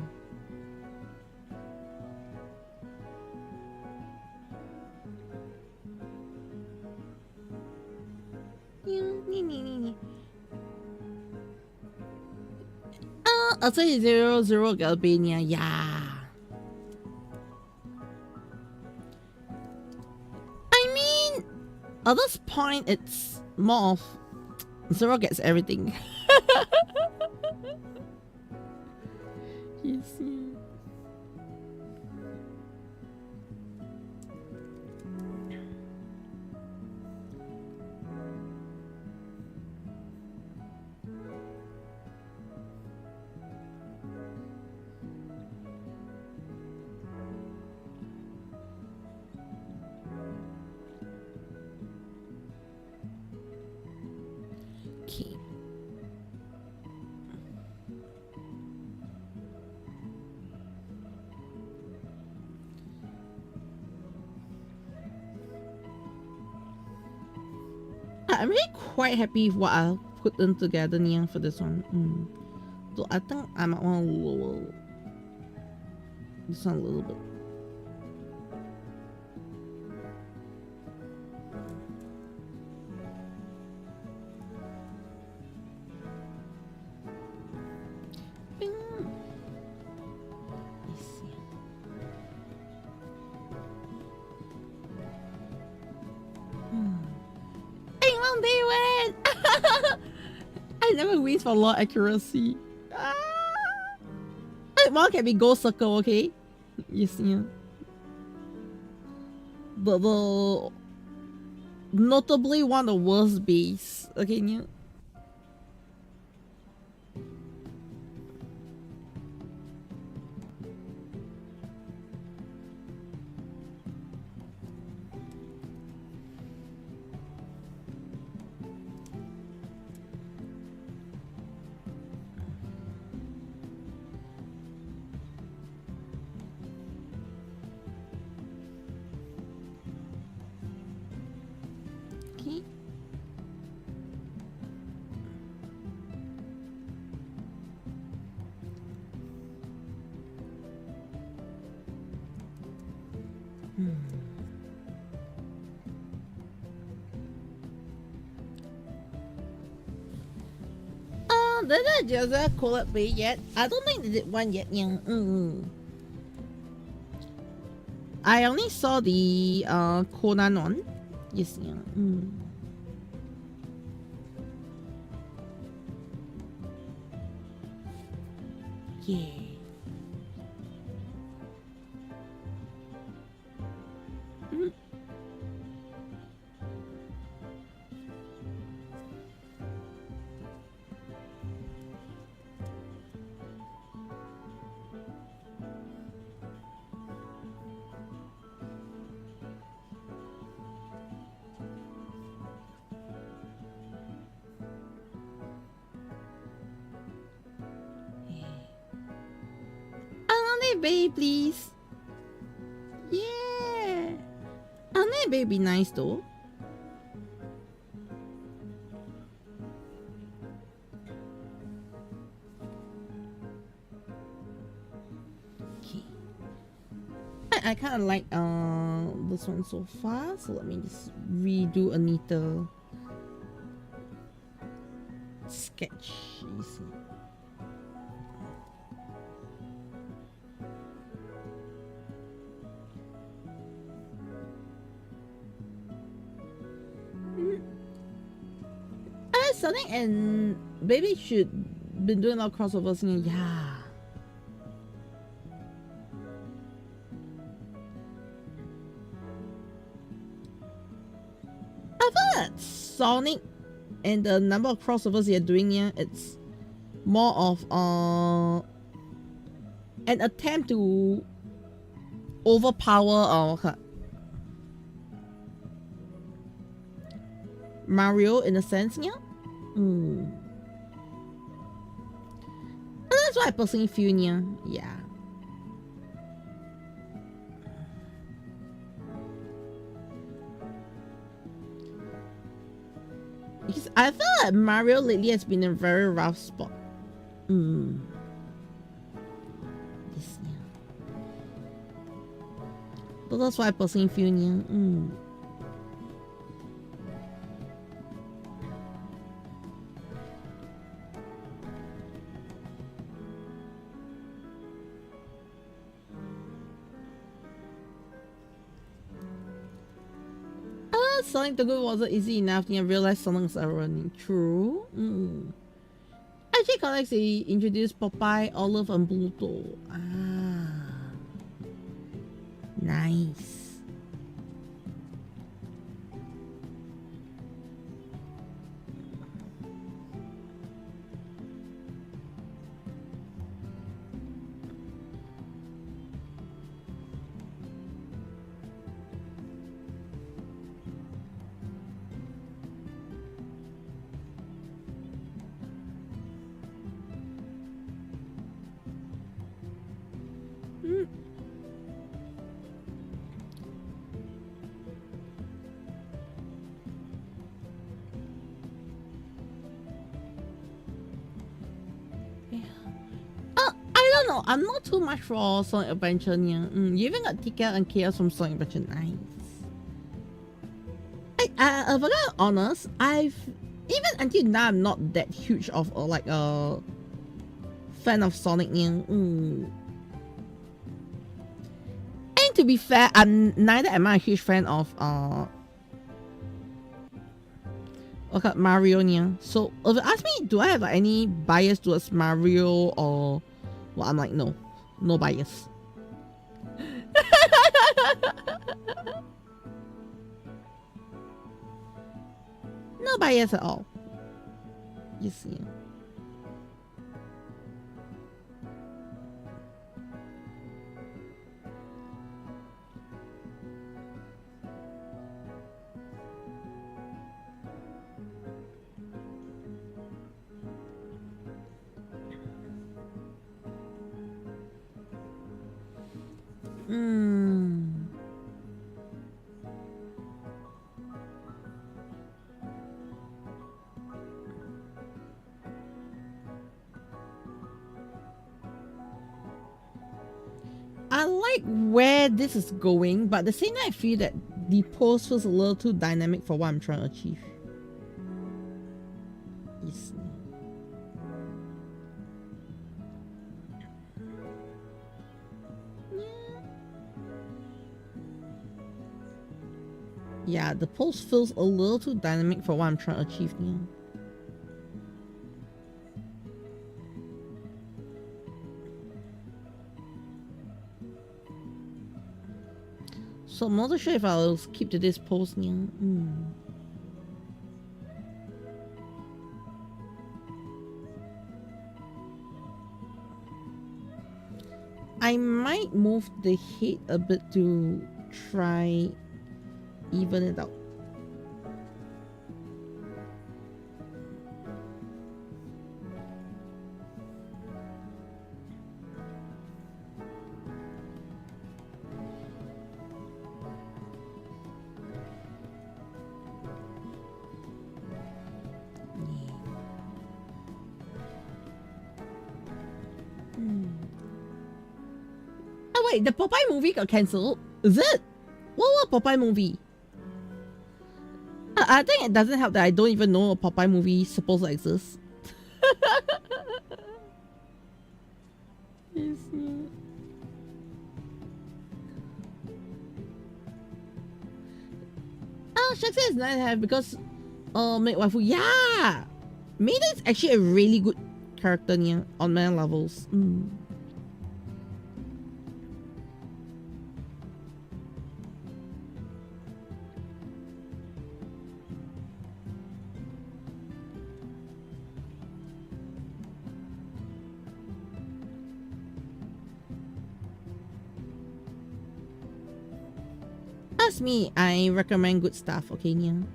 I'll say 0-0 Galbania, yeah. I mean, at this point, it's more of Zero gets everything. You see. Okay. I'm really quite happy with what I put in together here for this one. So I think I might want to lower this one a little bit. Bing. Let's see. They win! I never wins for law accuracy. One can be goal circle, okay? You see. The notably one of the worst base. Okay, yeah. Did I just collab way yet? I don't think they did one yet. Yeah. I only saw the Conan one. Yes, yeah. Yeah. Babe, please. Yeah. Anne babe be nice though. Okay. I kind of like this one so far, so let me just redo Anita sketch. You see. Sonic and Baby should been doing a lot of crossovers. Yeah. I feel that Sonic and the number of crossovers they're doing here, it's more of an attempt to overpower Mario in a sense, yeah. That's what I personally feel, yeah. Because I feel like Mario lately has been in a very rough spot. Yes, yeah. But that's why I personally feel, yeah. Sonic the Good wasn't easy enough to realize Sonic's are running. True. Actually, collects they introduced Popeye, Olive, and Pluto. Nice. I'm not too much for Sonic Adventure. You even got TK and Chaos from Sonic Adventure. Nice. If I gotta honest, I've even until now I'm not that huge of like a fan of Sonic. And to be fair, neither am I a huge fan of Mario. So if you ask me, do I have any bias towards Mario or? Well, I'm like, no bias. No bias at all. You see. I like where this is going, but at the same time I feel that the pose feels a little too dynamic for what I'm trying to achieve. Yes. Yeah, the pose feels a little too dynamic for what I'm trying to achieve now. So I'm not sure if I'll keep to this pose now. I might move the head a bit to try even it out. Oh wait, the Popeye movie got cancelled? Is it? What Popeye movie? I think it doesn't help that I don't even know a Popeye movie supposed to exist. Oh, Shakespeare is nice to have because make waifu. Yeah! Maida is actually a really good character niya, on many levels. Ask me, I recommend good stuff, okay, niya?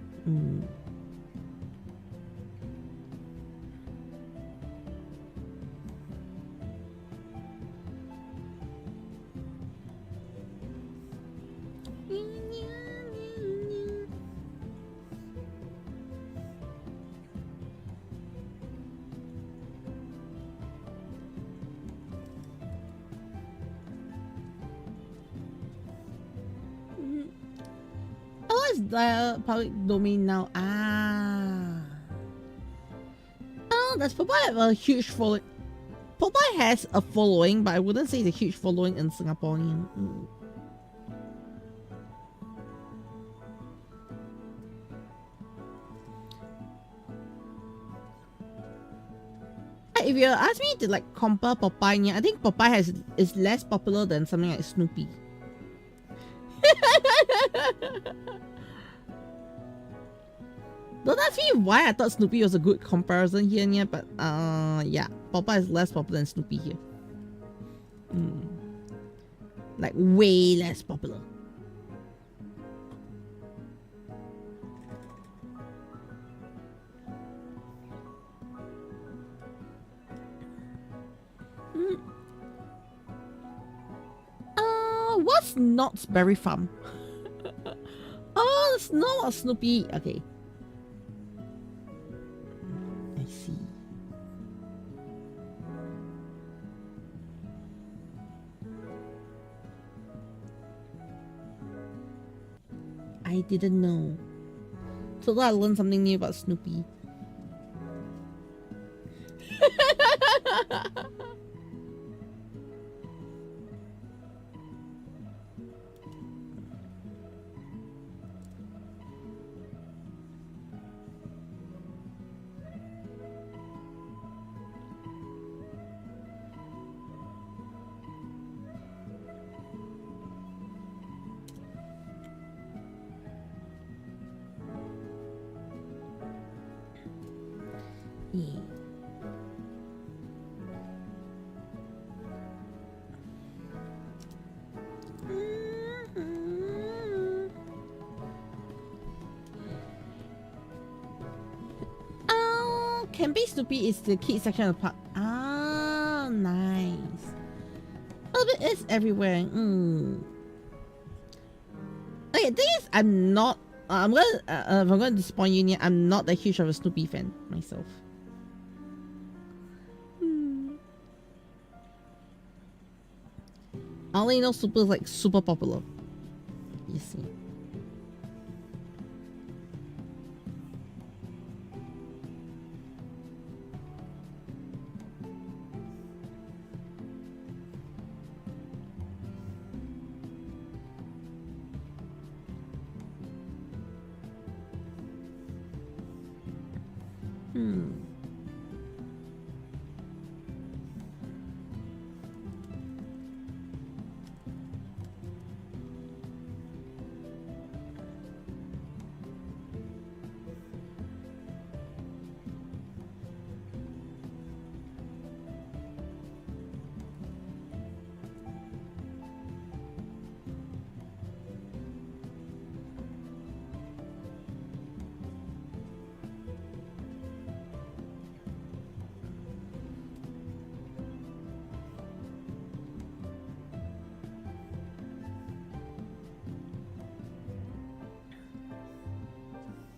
Oh, it's the public domain now. Oh, does Popeye have a huge following? Popeye has a following, but I wouldn't say it's a huge following in Singapore. If you ask me to like compare Popeye, I think Popeye is less popular than something like Snoopy. Don't ask me why I thought Snoopy was a good comparison here, but yeah, Popeye is less popular than Snoopy here. Like way less popular. What's Knott's Berry Farm? Oh, it's not Snoopy. Okay. I see. I didn't know. So I learned something new about Snoopy. Camping Snoopy is the kids section of the park. Ah, nice. Oh, but it's everywhere. Okay, the thing is, I'm not. I'm gonna. If I'm gonna disappoint you, Nia, I'm not that huge of a Snoopy fan myself. I only know Super is like super popular. You see.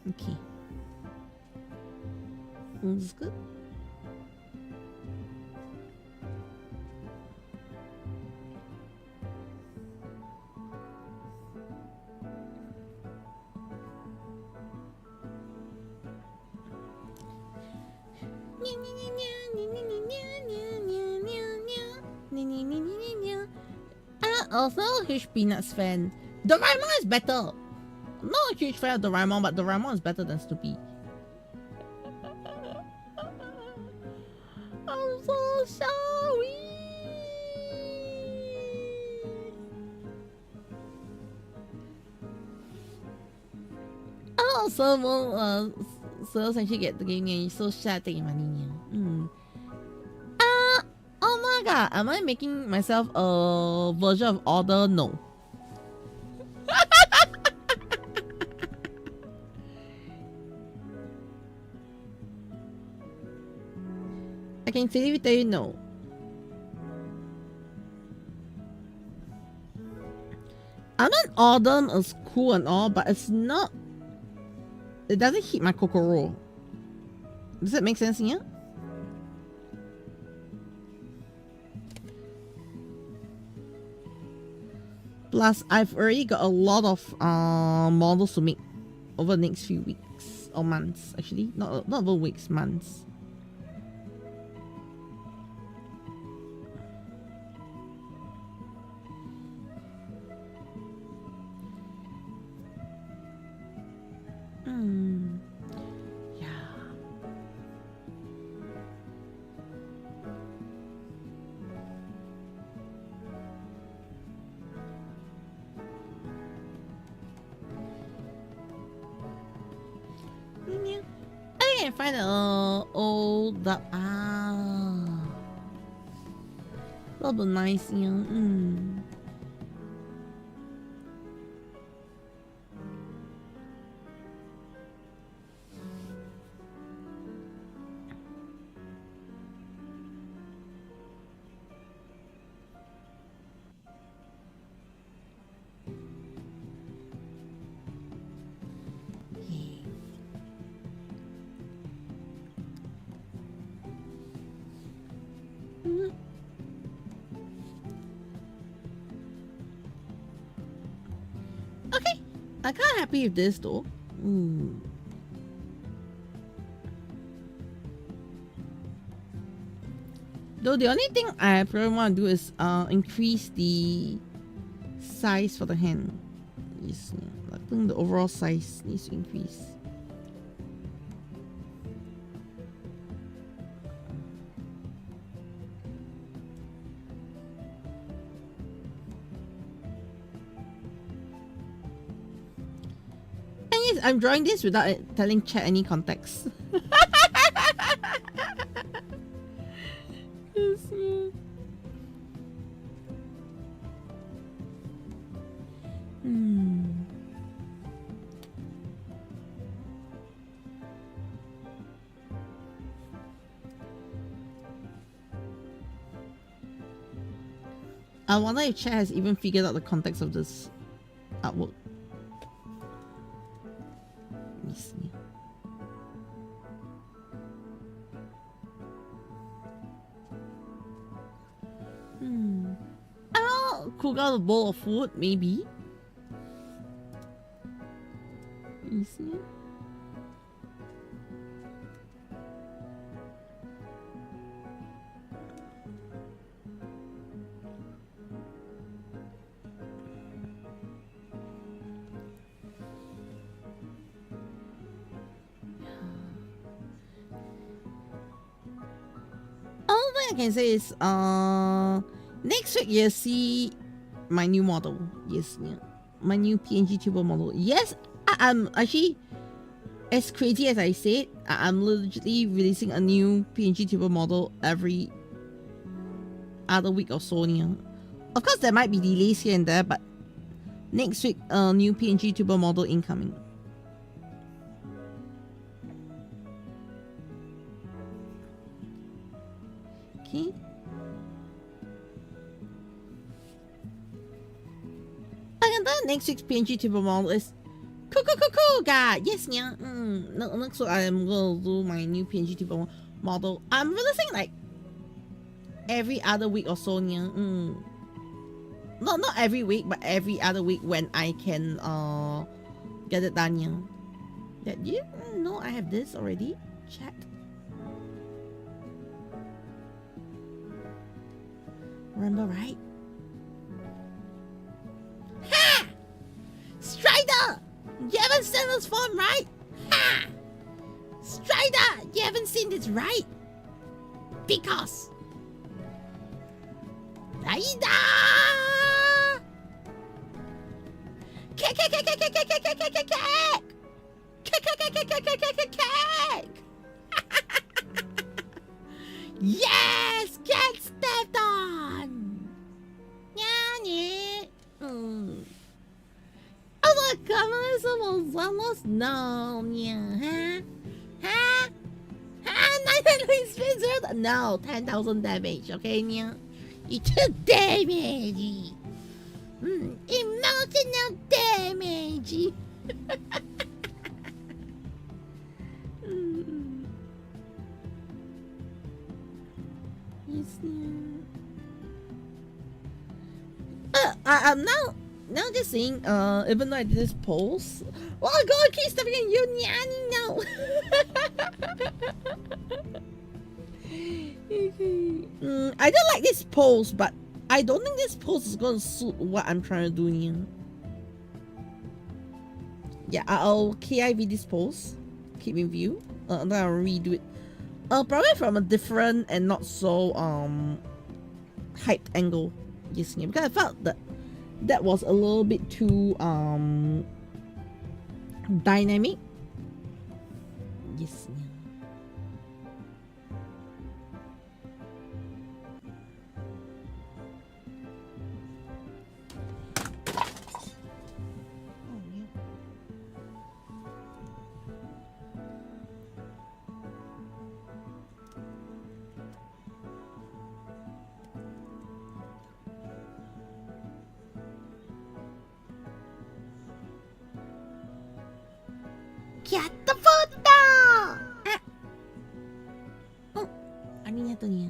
Okay. That's good. Also a huge Peanuts fan. Doraemon is better. I'm not a huge fan of Doraemon, but Doraemon is better than Snoopy. I'm so sorry. Oh, someone so essentially get the game and you're so sad taking money. Oh my god, am I making myself a version of order? No. I can safely tell you no. I mean, Autumn is cool and all, but it's not. It doesn't hit my Kokoro. Does that make sense here? Plus, I've already got a lot of models to make over the next few weeks or months. Actually, not over weeks, months. Find an old that'll be nice, yeah. Okay, I'm kind of happy with this though. Though the only thing I probably want to do is increase the size for the hand. Yes, I think the overall size needs to increase. I'm drawing this without telling chat any context. I wonder if chat has even figured out the context of this artwork. Cook out a bowl of food, maybe. You see? All thing I can say is next week you'll see my new model. Yes, yeah. My new PNG tuber model. Yes, I'm actually, as crazy as I said, I'm literally releasing a new PNG tuber model every other week or so. Yeah. Of course, there might be delays here and there, but next week, a new PNG tuber model incoming. Okay. And then next week's PNG tuber model is cool, guys. Yes, yeah. Next week I'm gonna do my new PNG tuber model. I'm releasing like every other week or so. Yeah. Not every week, but every other week when I can get it done. Yeah. That you know I have this already. Chat. Remember, right? Ha! Strider! You haven't seen this form, right? Ha! Strider! You haven't seen this, right? because Aida! Cake! Yes! Get stepped on! Oh, the communism was almost known, yeah, huh? 9 No, 10,000 damage, okay, yeah? You took damage! Emotional damage! I'm now just saying, even though I did this post, oh god, keep stepping in you, no. Okay. I don't like this post, but I don't think this post is gonna suit what I'm trying to do here. Yeah, I'll KIV this post, keep in view, and then I'll redo it. Probably from a different and not so hyped angle. Yes, yeah, because I felt that was a little bit too dynamic. Yes, yeah. Get the food down! Oh, ano niya to niya?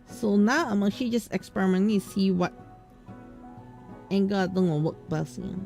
So now I'm actually just experimenting to see what angle itong will work best. Yan.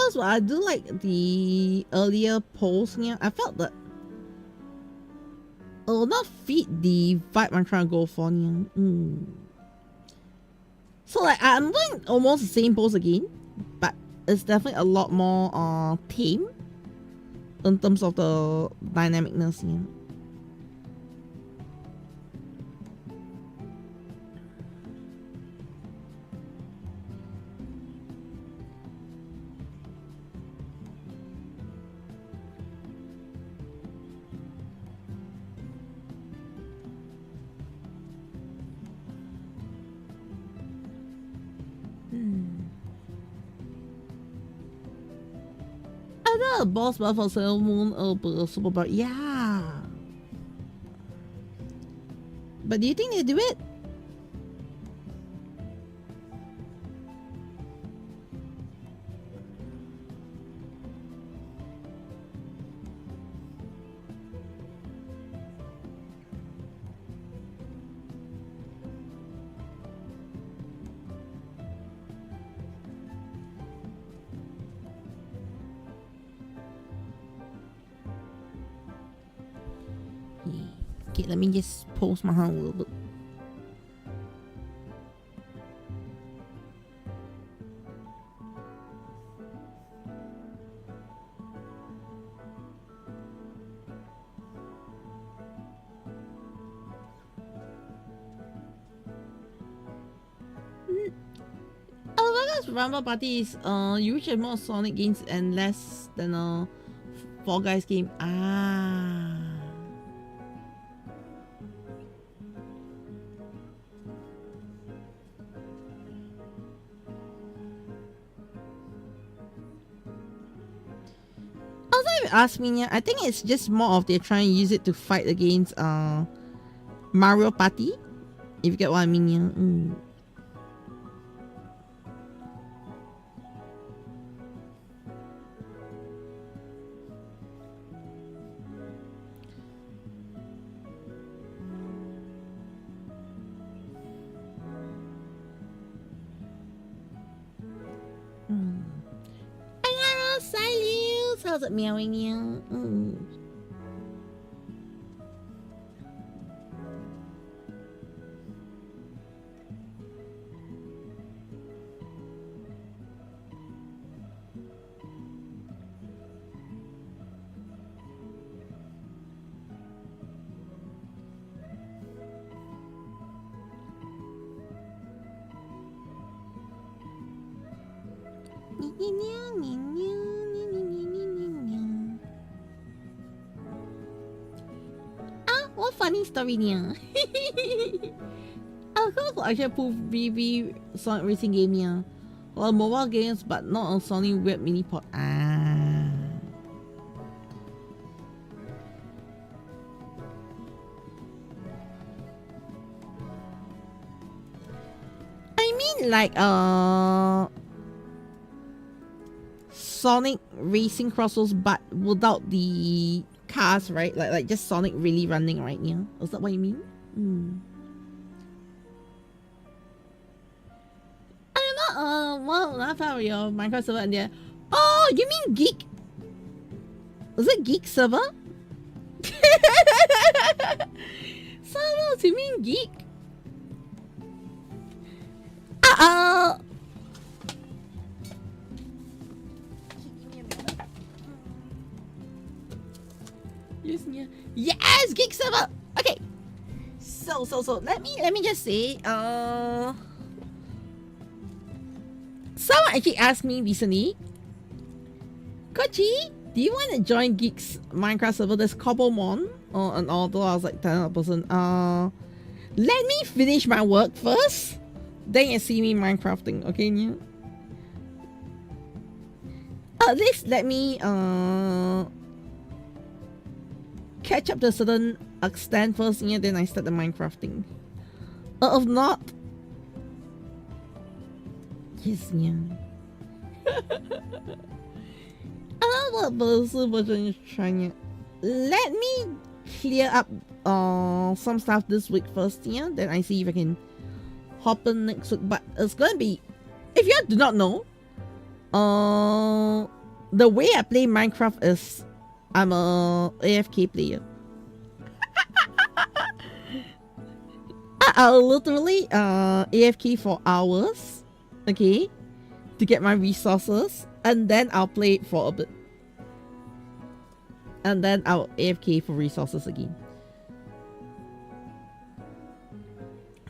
Also, I do like the earlier post here. I felt that it will not fit the vibe I'm trying to go for here. So like I'm doing almost the same pose again, but it's definitely a lot more tame in terms of the dynamicness here. Ada boss buff for Sailor Moon Super Bar. Yeah. But do you think they do it? Yeah. Okay, let me just pose my hand a little bit. Alvaga's Rumble Party is usually more Sonic games and less than a Fall Guys game. Ah. Also, if you ask me, I think it's just more of they're trying to use it to fight against Mario Party. If you get what I mean, yeah. Hello, Silence. How's it meowing you? What funny story niya? Ako actually put VV Sonic Racing game niya. Well, mobile games but not on Sony web mini pod. Ah. I mean like Sonic Racing Crossroads but without the cars, right? Like just Sonic really running, right? Yeah, is that what you mean? I'm not well, not found your Minecraft server in there. Oh, you mean Geek? Was it Geek server? Sounds you mean Geek? Yes, Geek server. Okay. So let me just say, someone actually asked me recently, Kochi, do you want to join Geek's Minecraft server? There's Cobblemon, and although I was like telling that person, let me finish my work first, then you see me Minecrafting, okay? Yeah? At least let me catch up to a certain extent first, yeah, then I start the Minecrafting. If not, yes, yeah. I don't know what version is trying it. Let me clear up some stuff this week first, yeah, then I see if I can hop in next week. But it's gonna be, if you do not know, the way I play Minecraft is I'm a AFK player. I'll literally AFK for hours, okay, to get my resources, and then I'll play it for a bit, and then I'll AFK for resources again.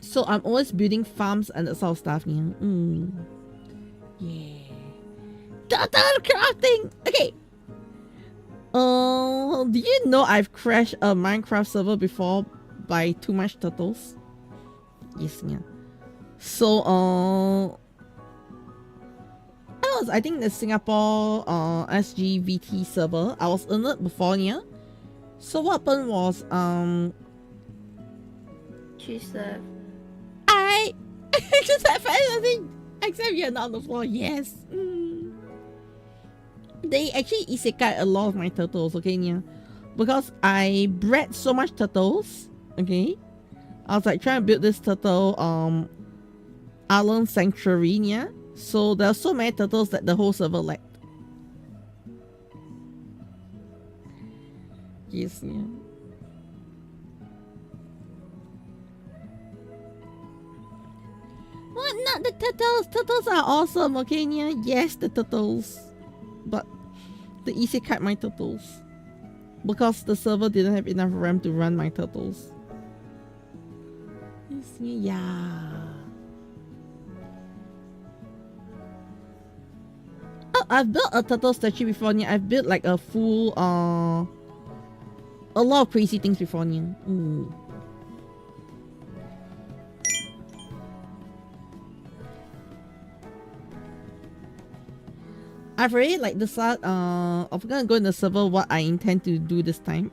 So I'm always building farms and that sort of stuff. Yeah. Yeah. Total crafting. Okay. Do you know I've crashed a Minecraft server before by too much turtles? Yes, yeah. So I think the Singapore SGVT server. I was in it before, yeah. So what happened was I just have anything except you're not on the floor. Yes. They actually isekai a lot of my turtles, okay, yeah. Because I bred so much turtles, okay. I was like trying to build this turtle island sanctuary, yeah. So there are so many turtles that the whole server lacked. Yes, yeah. the turtles! Turtles are awesome, okay, Nia? Yes, the turtles. But the easy cut my turtles. Because the server didn't have enough RAM to run my turtles. Yeah. Oh, I've built a turtle statue before, Nia. I've built like a full, a lot of crazy things before, Nia. Ooh. I've already like decided I'm gonna go in the server what I intend to do this time.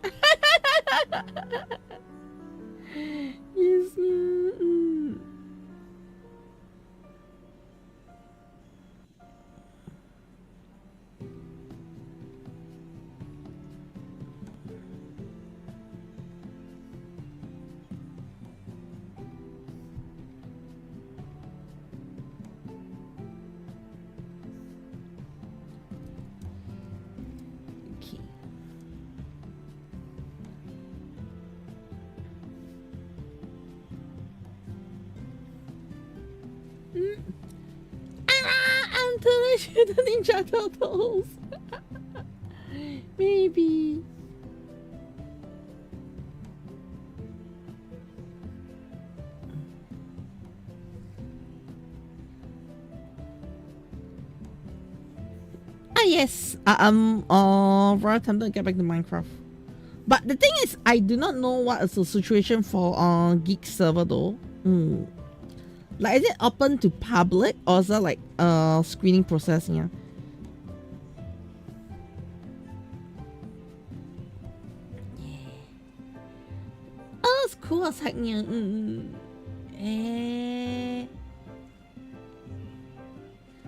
Yes. I'm totally sure the Ninja Turtles. Maybe. Ah yes. Very tempted to get back to Minecraft. But the thing is, I do not know what is the situation for Geek server though. Like, is it open to public or is that like screening process? Yeah. Oh, it's cool as heck. Yeah.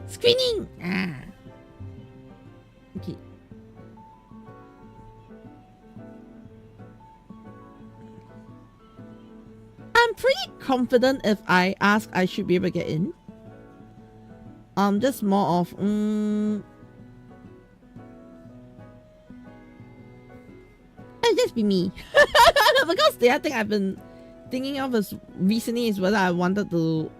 Screening. Okay. I'm pretty confident if I ask, I should be able to get in. Just more of it'll just be me. Because the other thing I've been thinking of is recently is whether I wanted to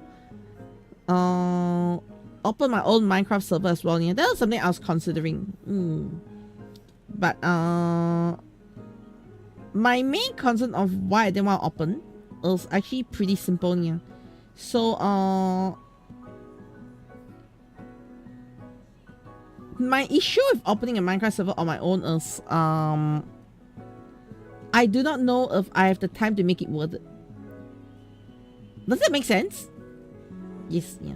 open my own Minecraft server as well. Yeah, that was something I was considering. But my main concern of why I didn't want to open is actually pretty simple. Yeah. So my issue with opening a Minecraft server on my own is I do not know if I have the time to make it worth it. Does that make sense? Yes, yeah.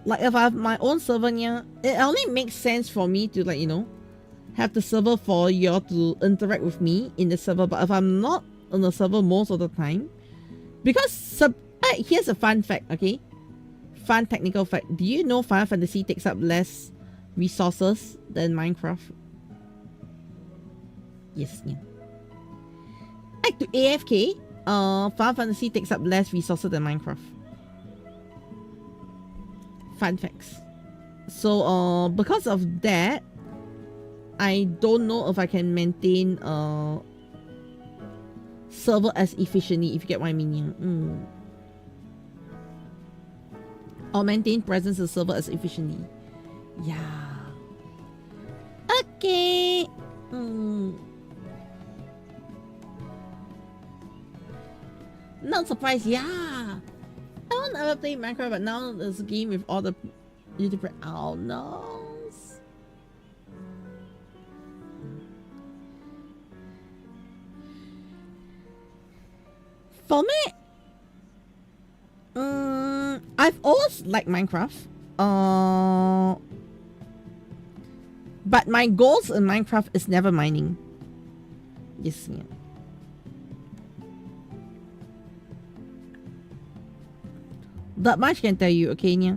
Like if I have my own server, yeah, it only makes sense for me to, like, you know, have the server for y'all to interact with me in the server. But if I'm not on the server most of the time, because here's a fun fact, okay? Fun technical fact. Do you know Final Fantasy takes up less resources than Minecraft? Yes, yeah. Back to AFK, Final Fantasy takes up less resources than Minecraft. Fun facts. So because of that, I don't know if I can maintain server as efficiently, if you get what I mean. Yeah. Or maintain presence of server as efficiently. Yeah. Okay. Not surprised. Yeah. I don't ever play Minecraft, but now there's a game with all the YouTube. Oh no. For me, I've always liked Minecraft. But my goals in Minecraft is never mining. Yes, yeah. That much I can tell you, okay, Nia?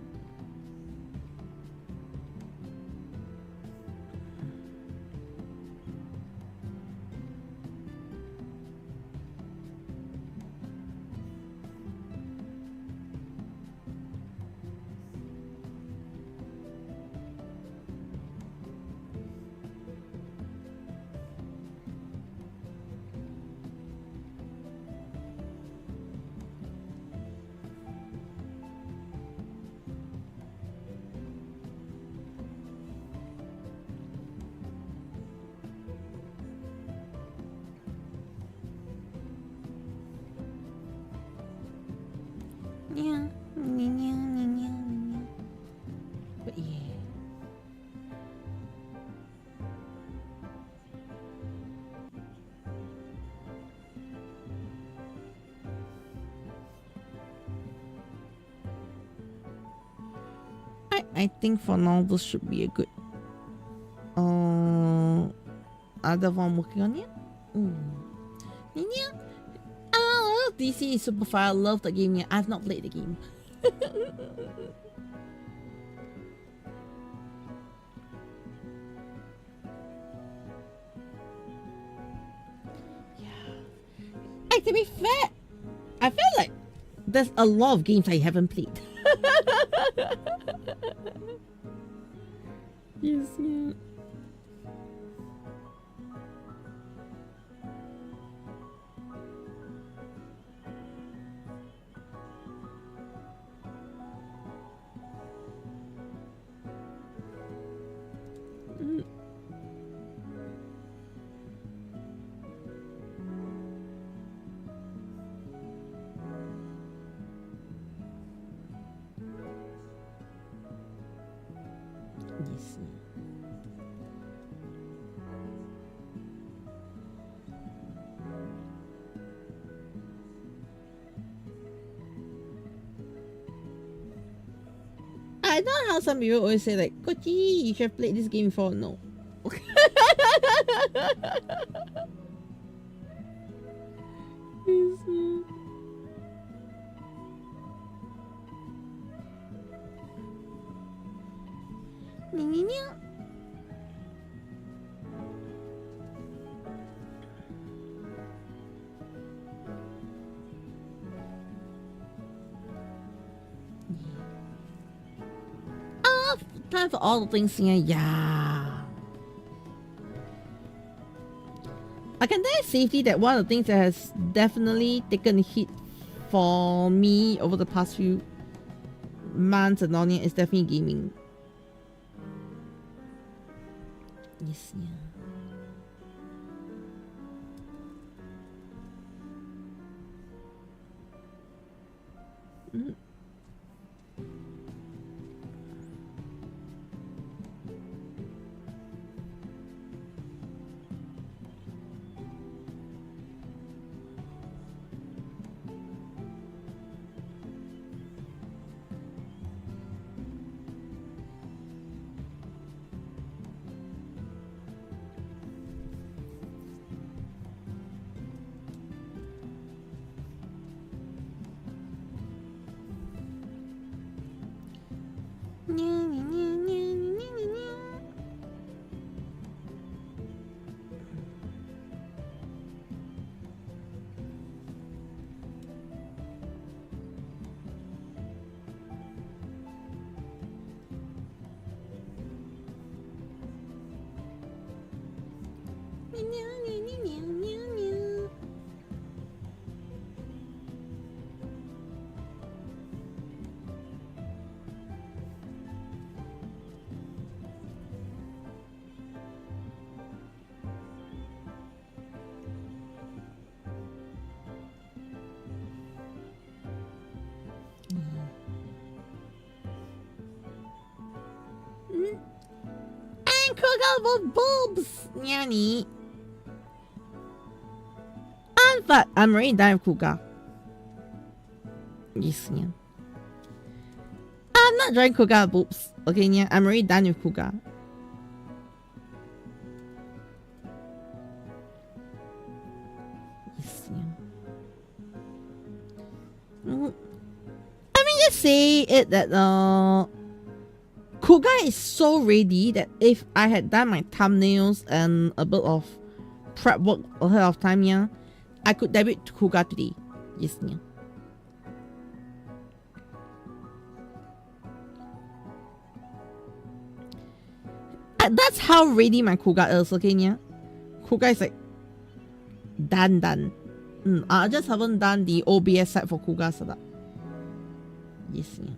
I think for now this should be a good other one I'm working on it. Oh, DC is super fun. I love the game. Yeah, I've not played the game. Like, to be fair, I feel like there's a lot of games I haven't played. Yes, yeah. Yes. I know how some people always say like, Kochi, you should have played this game before. No. Time for all the things here. Yeah. I can tell you safely that one of the things that has definitely taken a hit for me over the past few months and on it is definitely gaming. Yes, yeah. And Kogalbo bulbs, Yanni. But I'm already done with Kuga. Yes, yeah. I'm not drawing Kuga boobs. Okay, yeah, I'm already done with Kuga. Yes, yeah. Let me just say it that Kuga is so ready that if I had done my thumbnails and a bit of prep work ahead of time, yeah, I could debut Kuga today. Yes, yeah. That's how ready my Kuga is, okay, yeah? Kuga is like done. I just haven't done the OBS side for Kuga, so that. Yes, yeah.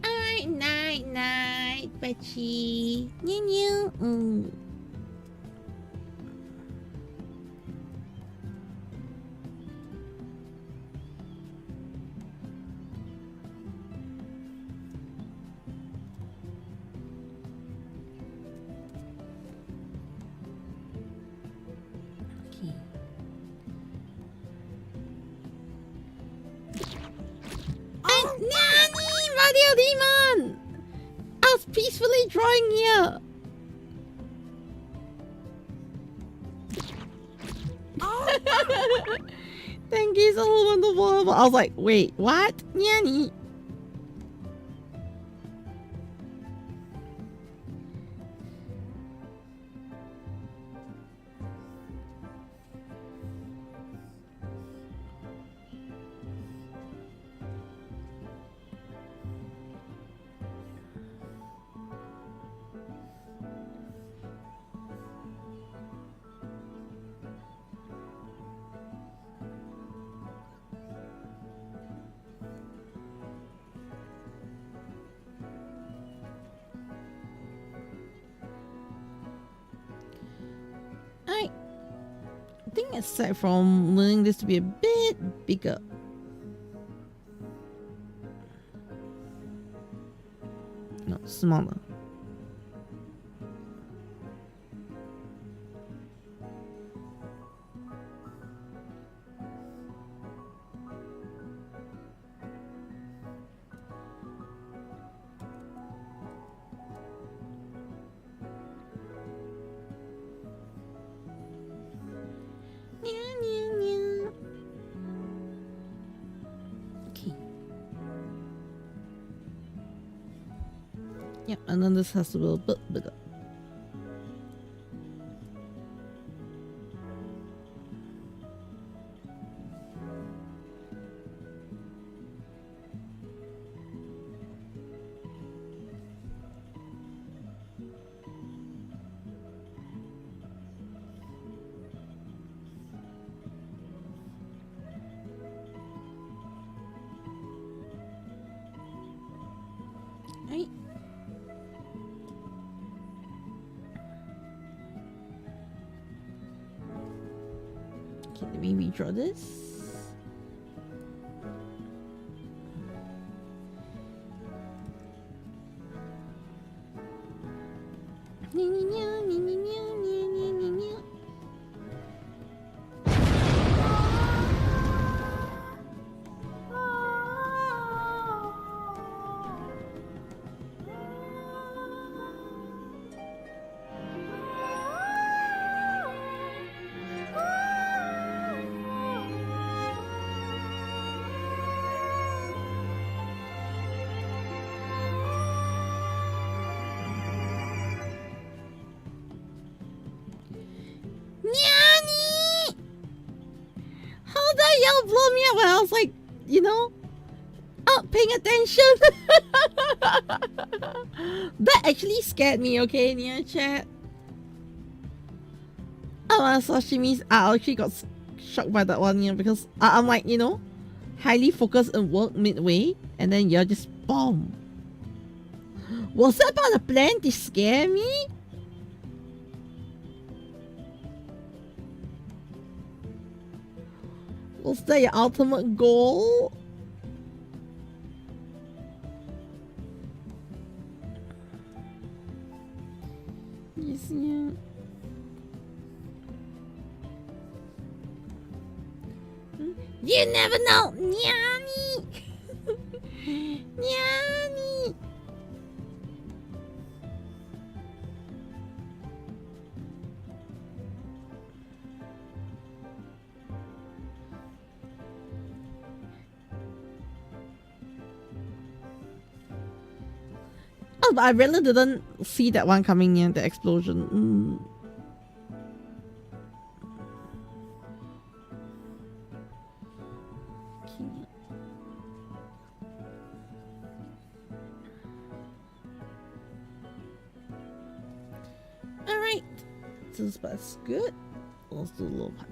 Alright, night, night, Betchy. Meow, meow. Nani, Radio Demon! I was peacefully drawing here. Thank you, so wonderful. I was like, wait, what? Nani? I think aside from learning this to be a bit bigger, no, smaller. Yep, and then this has to be a bit bigger. Right. Okay, let me redraw this. Blow me up when I was like, you know, up paying attention. That actually scared me, okay, near chat. Oh, sashimis, I actually got shocked by that one, you know, because I'm like, you know, highly focused on work midway, and then you're just boom. Was that part of the plan to scare me? Was that your ultimate goal? Yes, yeah. You never know, Nyani. Nyani. Oh, but I really didn't see that one coming near the explosion. Alright. So that's good. Let's do a little part.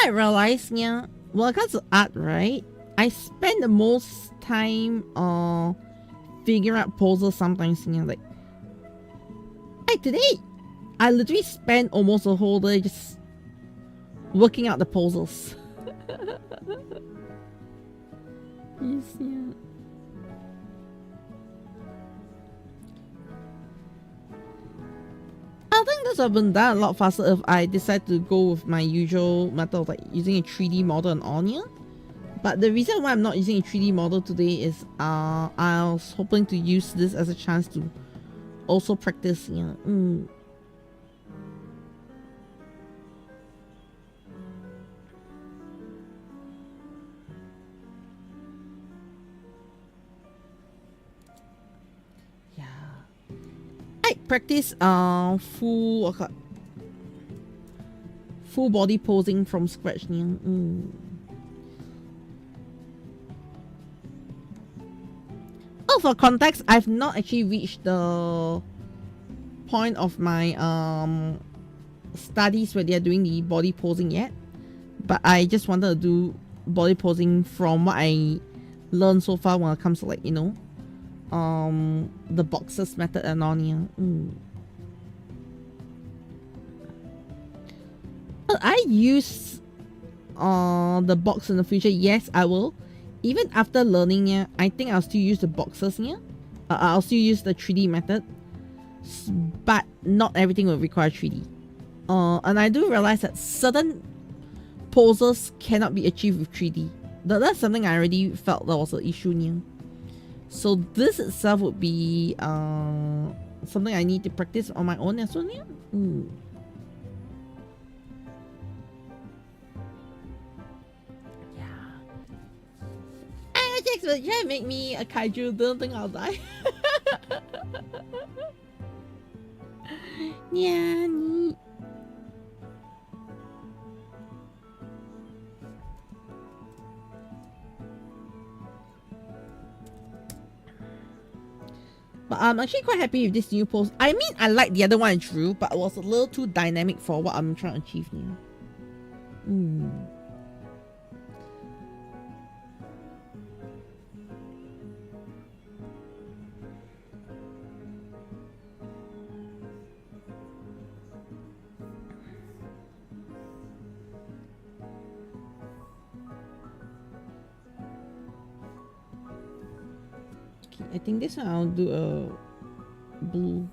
I realized, yeah, when it comes to art, right, I spend the most time figuring out poses sometimes, you know, like today, I literally spent almost a whole day just working out the poses. Yes, yeah. I think this would have been done a lot faster if I decide to go with my usual method of like using a 3D model and Onion. But the reason why I'm not using a 3D model today is I was hoping to use this as a chance to also practice, you know. I practice full body posing from scratch. Oh, for context, I've not actually reached the point of my studies where they're doing the body posing yet, but I just wanted to do body posing from what I learned so far when it comes to, like, you know, the boxes method and on here. Will I use the box in the future? Yes, I will. Even after learning, yeah, I think I'll still use the boxes here. I'll still use the 3D method, but not everything will require 3D. And I do realize that certain poses cannot be achieved with 3D. That's something I already felt that was an issue here. So this itself would be something I need to practice on my own as well. Yeah. But yeah, make me a kaiju. Don't think I'll die. Yeah. But I'm actually quite happy with this new pose. I mean, I like the other one I drew, but it was a little too dynamic for what I'm trying to achieve now. I think this one I'll do a blue.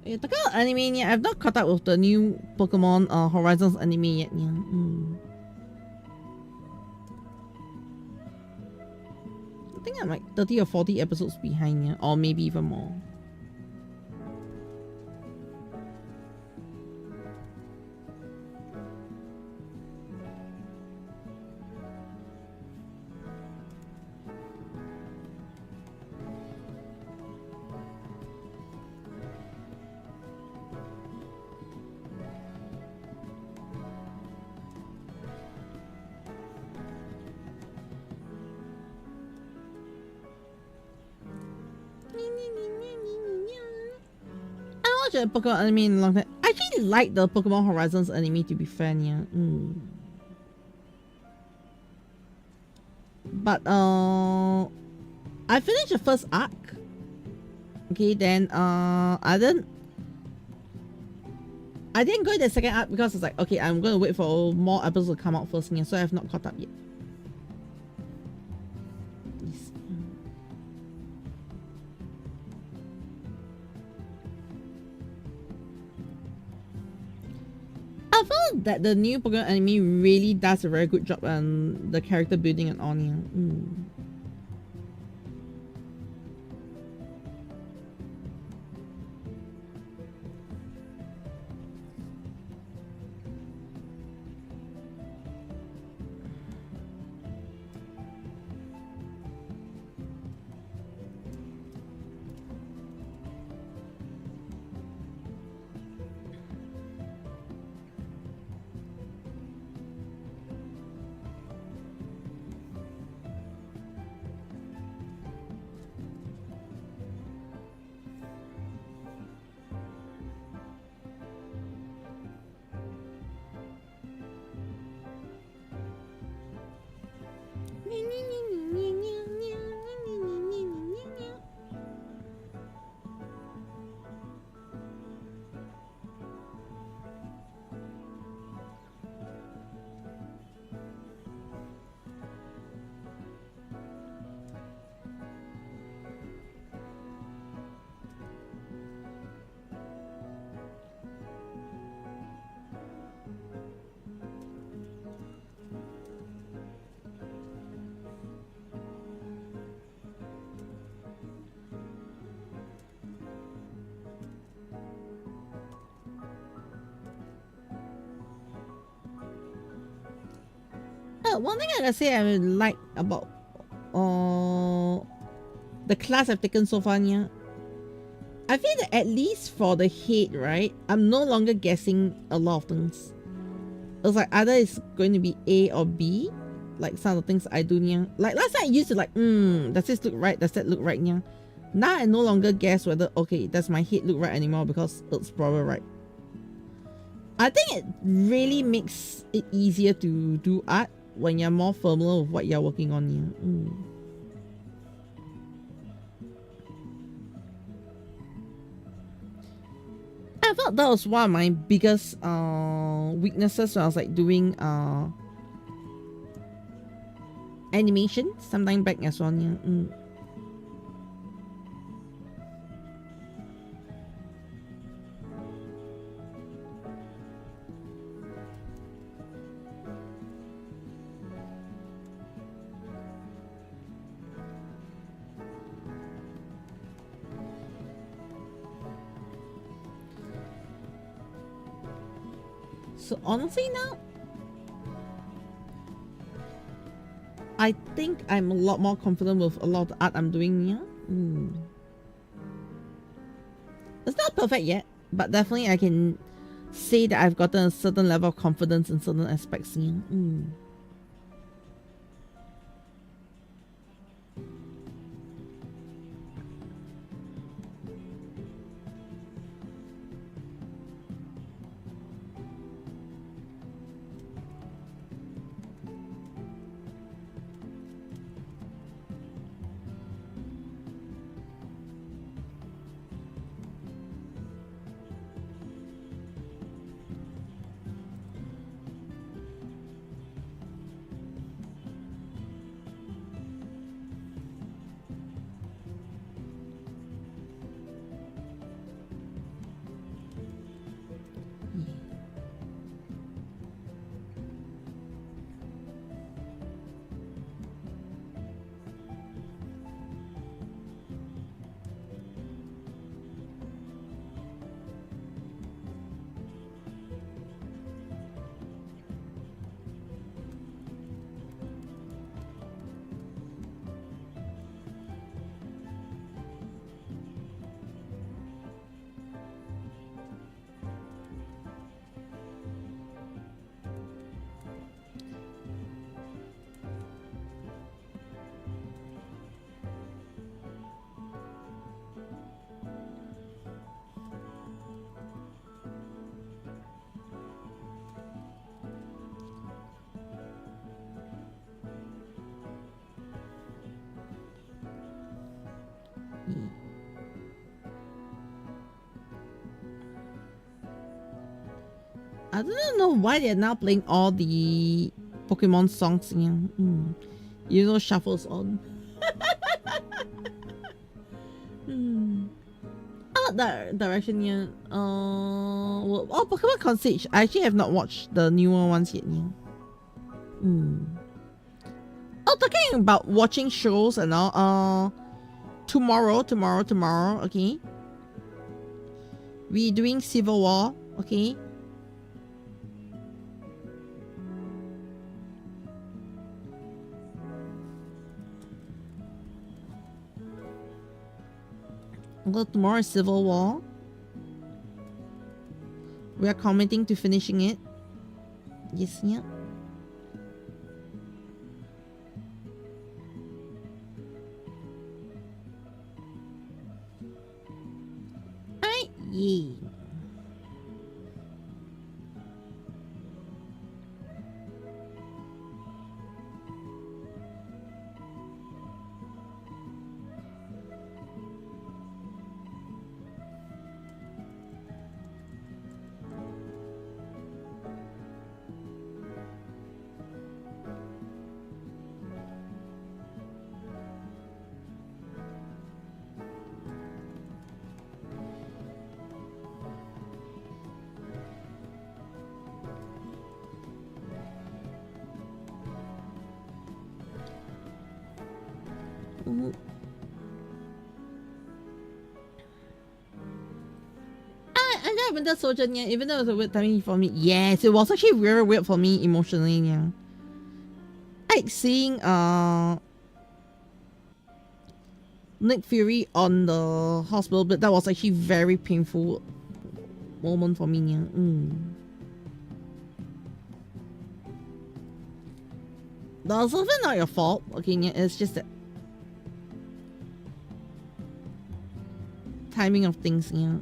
Talking about anime, yeah, I've not caught up with the new Pokemon Horizons anime yet. Yeah. I think I'm like 30 or 40 episodes behind, yeah, or maybe even more. A Pokemon anime in a long time. I actually like the Pokemon Horizons anime, to be fair, yeah. But I finished the first arc. Okay, then I didn't go to the second arc because it's like, okay, I'm gonna wait for more episodes to come out first, yeah, so I have not caught up yet. I felt that the new Pokemon anime really does a very good job on the character building and on. One thing I gotta say I like about the class I've taken so far, yeah, I feel that at least for the head, right, I'm no longer guessing a lot of things. It's like either it's going to be A or B, like some of the things I do, yeah. Like last time I used to like, does this look right? Does that look right, yeah? Now I no longer guess whether, okay, does my head look right anymore because it's probably right. I think it really makes it easier to do art when you're more familiar with what you're working on, yeah. I felt that was one of my biggest weaknesses when I was like doing animation sometime back as well, yeah. So honestly now, I think I'm a lot more confident with a lot of the art I'm doing, yeah. It's not perfect yet, but definitely I can say that I've gotten a certain level of confidence in certain aspects, yeah. I don't know why they're now playing all the Pokemon songs, yeah. You know, shuffles on. That direction, yeah. Well, oh, Pokemon Concierge. I actually have not watched the newer ones yet, yeah. Oh, talking about watching shows and all. Tomorrow, okay. We doing Civil War, okay. Well, tomorrow is Civil War. We are committing to finishing it. Yes, yeah. Yeah. I haven't done Sojourn yet, even though it was a weird timing for me. Yes, it was actually very weird for me emotionally. Yeah, like seeing Nick Fury on the hospital bed, that was actually very painful moment for me. Yeah. That's also not your fault. Okay, yeah, it's just that timing of things. Yeah.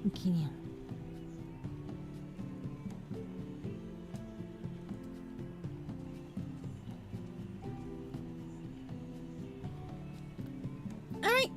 Okay. All right.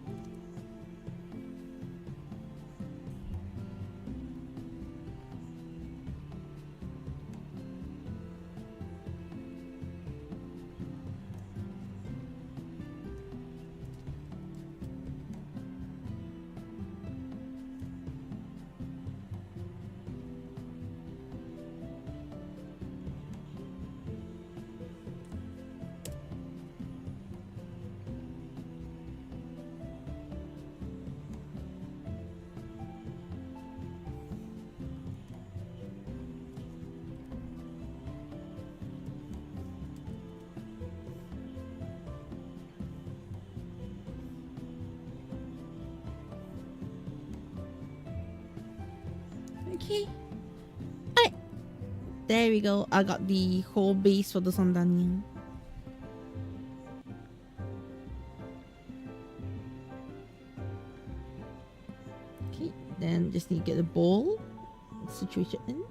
Okay. Alright. There we go. I got the whole base for the Sandanian. Then just need to get a bowl situation in.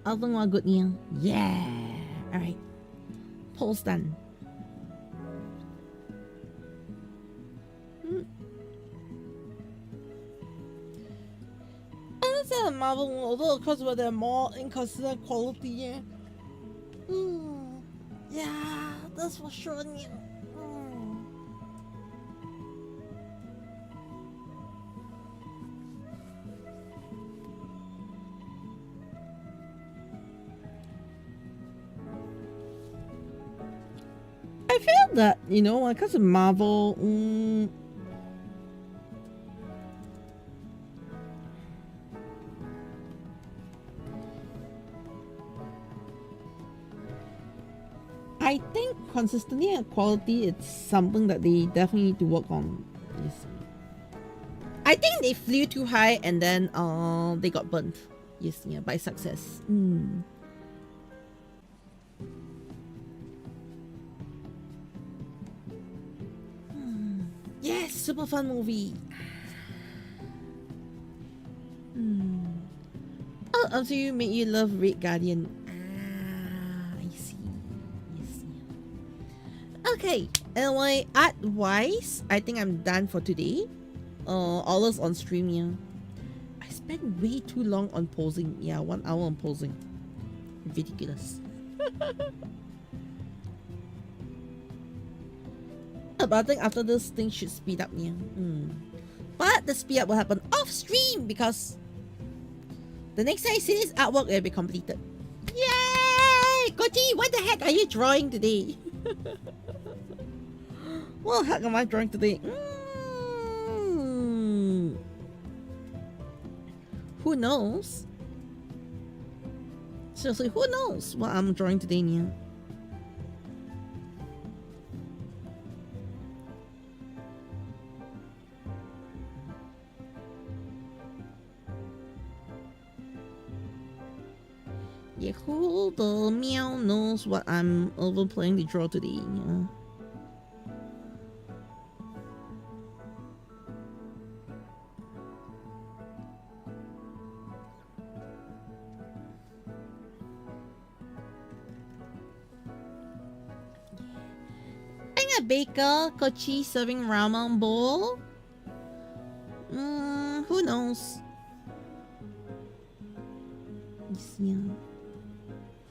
Other one good meal. Yeah. All right. Polls done. Understand Marvel, although of course they're more inconsistent quality. Yeah. Yeah, that's for sure. Yeah. I feel that, you know, because of Marvel, I think consistency and quality, it's something that they definitely need to work on. Yes. I think they flew too high and then they got burnt. Yes, yeah, by success. Yes, super fun movie. Oh, so you made you love Red Guardian. I see. Yes. Okay, anyway, art-wise, I think I'm done for today. All those on stream, yeah. I spent way too long on posing. Yeah, 1 hour on posing. Ridiculous. But I think after this thing should speed up, yeah. But the speed up will happen off stream because the next time I see this artwork, it will be completed. Yay! Kochi, what the heck are you drawing today? What the heck am I drawing today? Who knows? Seriously, who knows what I'm drawing today, Nia? Yeah, who the meow knows what I'm over playing to draw today, yeah. Baker, Kochi serving ramen bowl. Who knows? Yeah.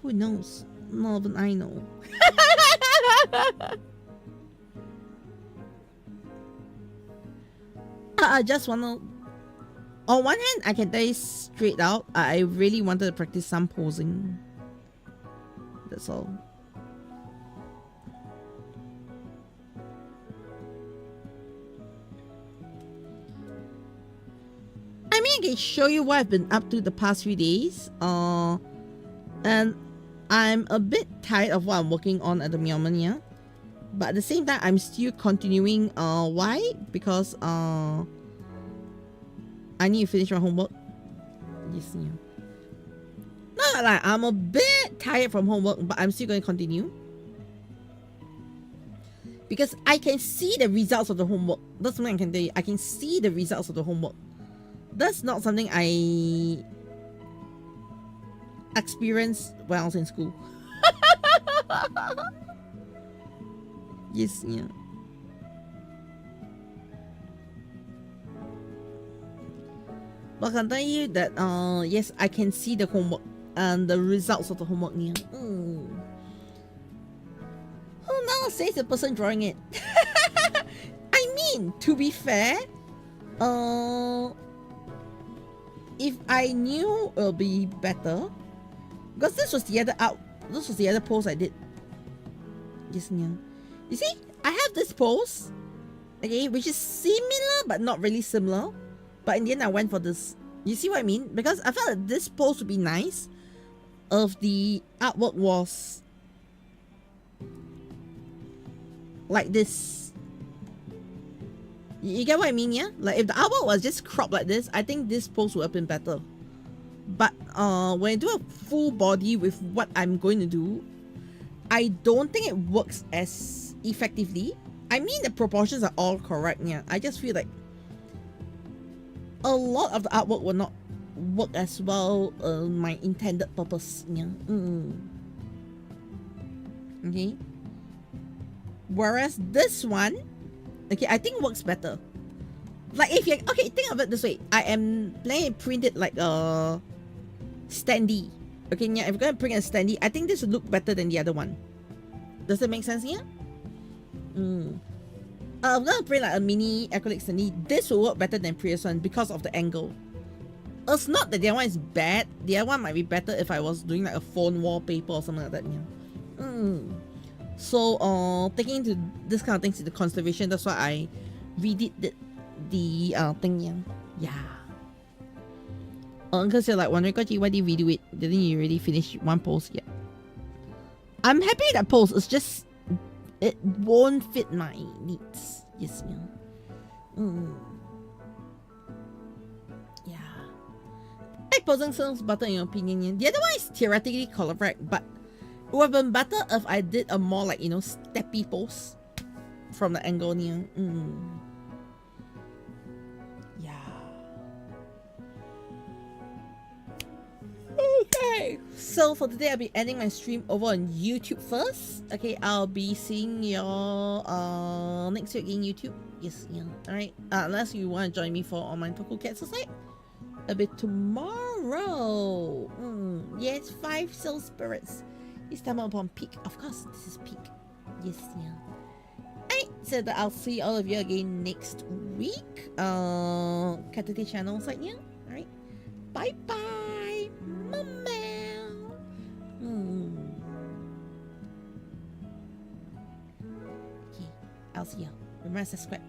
Who knows? More than I know. I just wanna. On one hand, I can tell you straight out, I really wanted to practice some posing. That's all. I mean, I can show you what I've been up to the past few days. And I'm a bit tired of what I'm working on at the moment, yeah. But at the same time, I'm still continuing. Why? Because I need to finish my homework. Yes, yeah. Not like I'm a bit tired from homework, but I'm still going to continue. Because I can see the results of the homework. That's something I can tell you. I can see the results of the homework. That's not something I experienced when I was in school. Yes, yeah. But I can tell you that yes, I can see the homework and the results of the homework here. Oh, now it says the person drawing it. I mean, to be fair, if I knew it'll be better, because this was the other post I did just now. You see, I have this post, okay, which is similar but not really similar. But in the end, I went for this. You see what I mean? Because I felt that this post would be nice if the artwork was like this. You get what I mean, yeah? Like if the artwork was just cropped like this, I think this post would have been better. But when I do a full body with what I'm going to do, I don't think it works as effectively. I mean, the proportions are all correct, yeah. I just feel like a lot of the artwork will not work as well my intended purpose, yeah. Okay. Whereas this one, okay, I think works better. Like if you okay, think of it this way. I am planning to print it like a standee. Okay, yeah, if you're gonna print a standee, I think this would look better than the other one. Does that make sense here? I'm gonna print like a mini acrylic standee. This will work better than previous one because of the angle. It's not that the other one is bad. The other one might be better if I was doing like a phone wallpaper or something like that. Yeah. So taking into this kind of things into consideration, that's why I redid the thing. Yeah. Because you're like wondering, why did you redo it? Didn't you already finish one post yet? I'm happy with that post. It's just it won't fit my needs. Yes, yeah. Yeah. Like posing sounds better in your opinion. Yeah. The other one is theoretically correct, but it would have been better if I did a more like, you know, steppy pose from the angle near. Yeah. Okay. So for today, I'll be ending my stream over on YouTube first. Okay, I'll be seeing y'all next week in YouTube. Yes, yeah. Alright. Unless you want to join me for online Poco Cat Society. A bit tomorrow. Yes, 5 soul spirits. It's time upon peak. Of course, this is peak. Yes, yeah. Alright, so that I'll see all of you again next week. Caturteer-Channel site, yeah. Alright. Bye bye, mama. Okay, I'll see you. Remember to subscribe.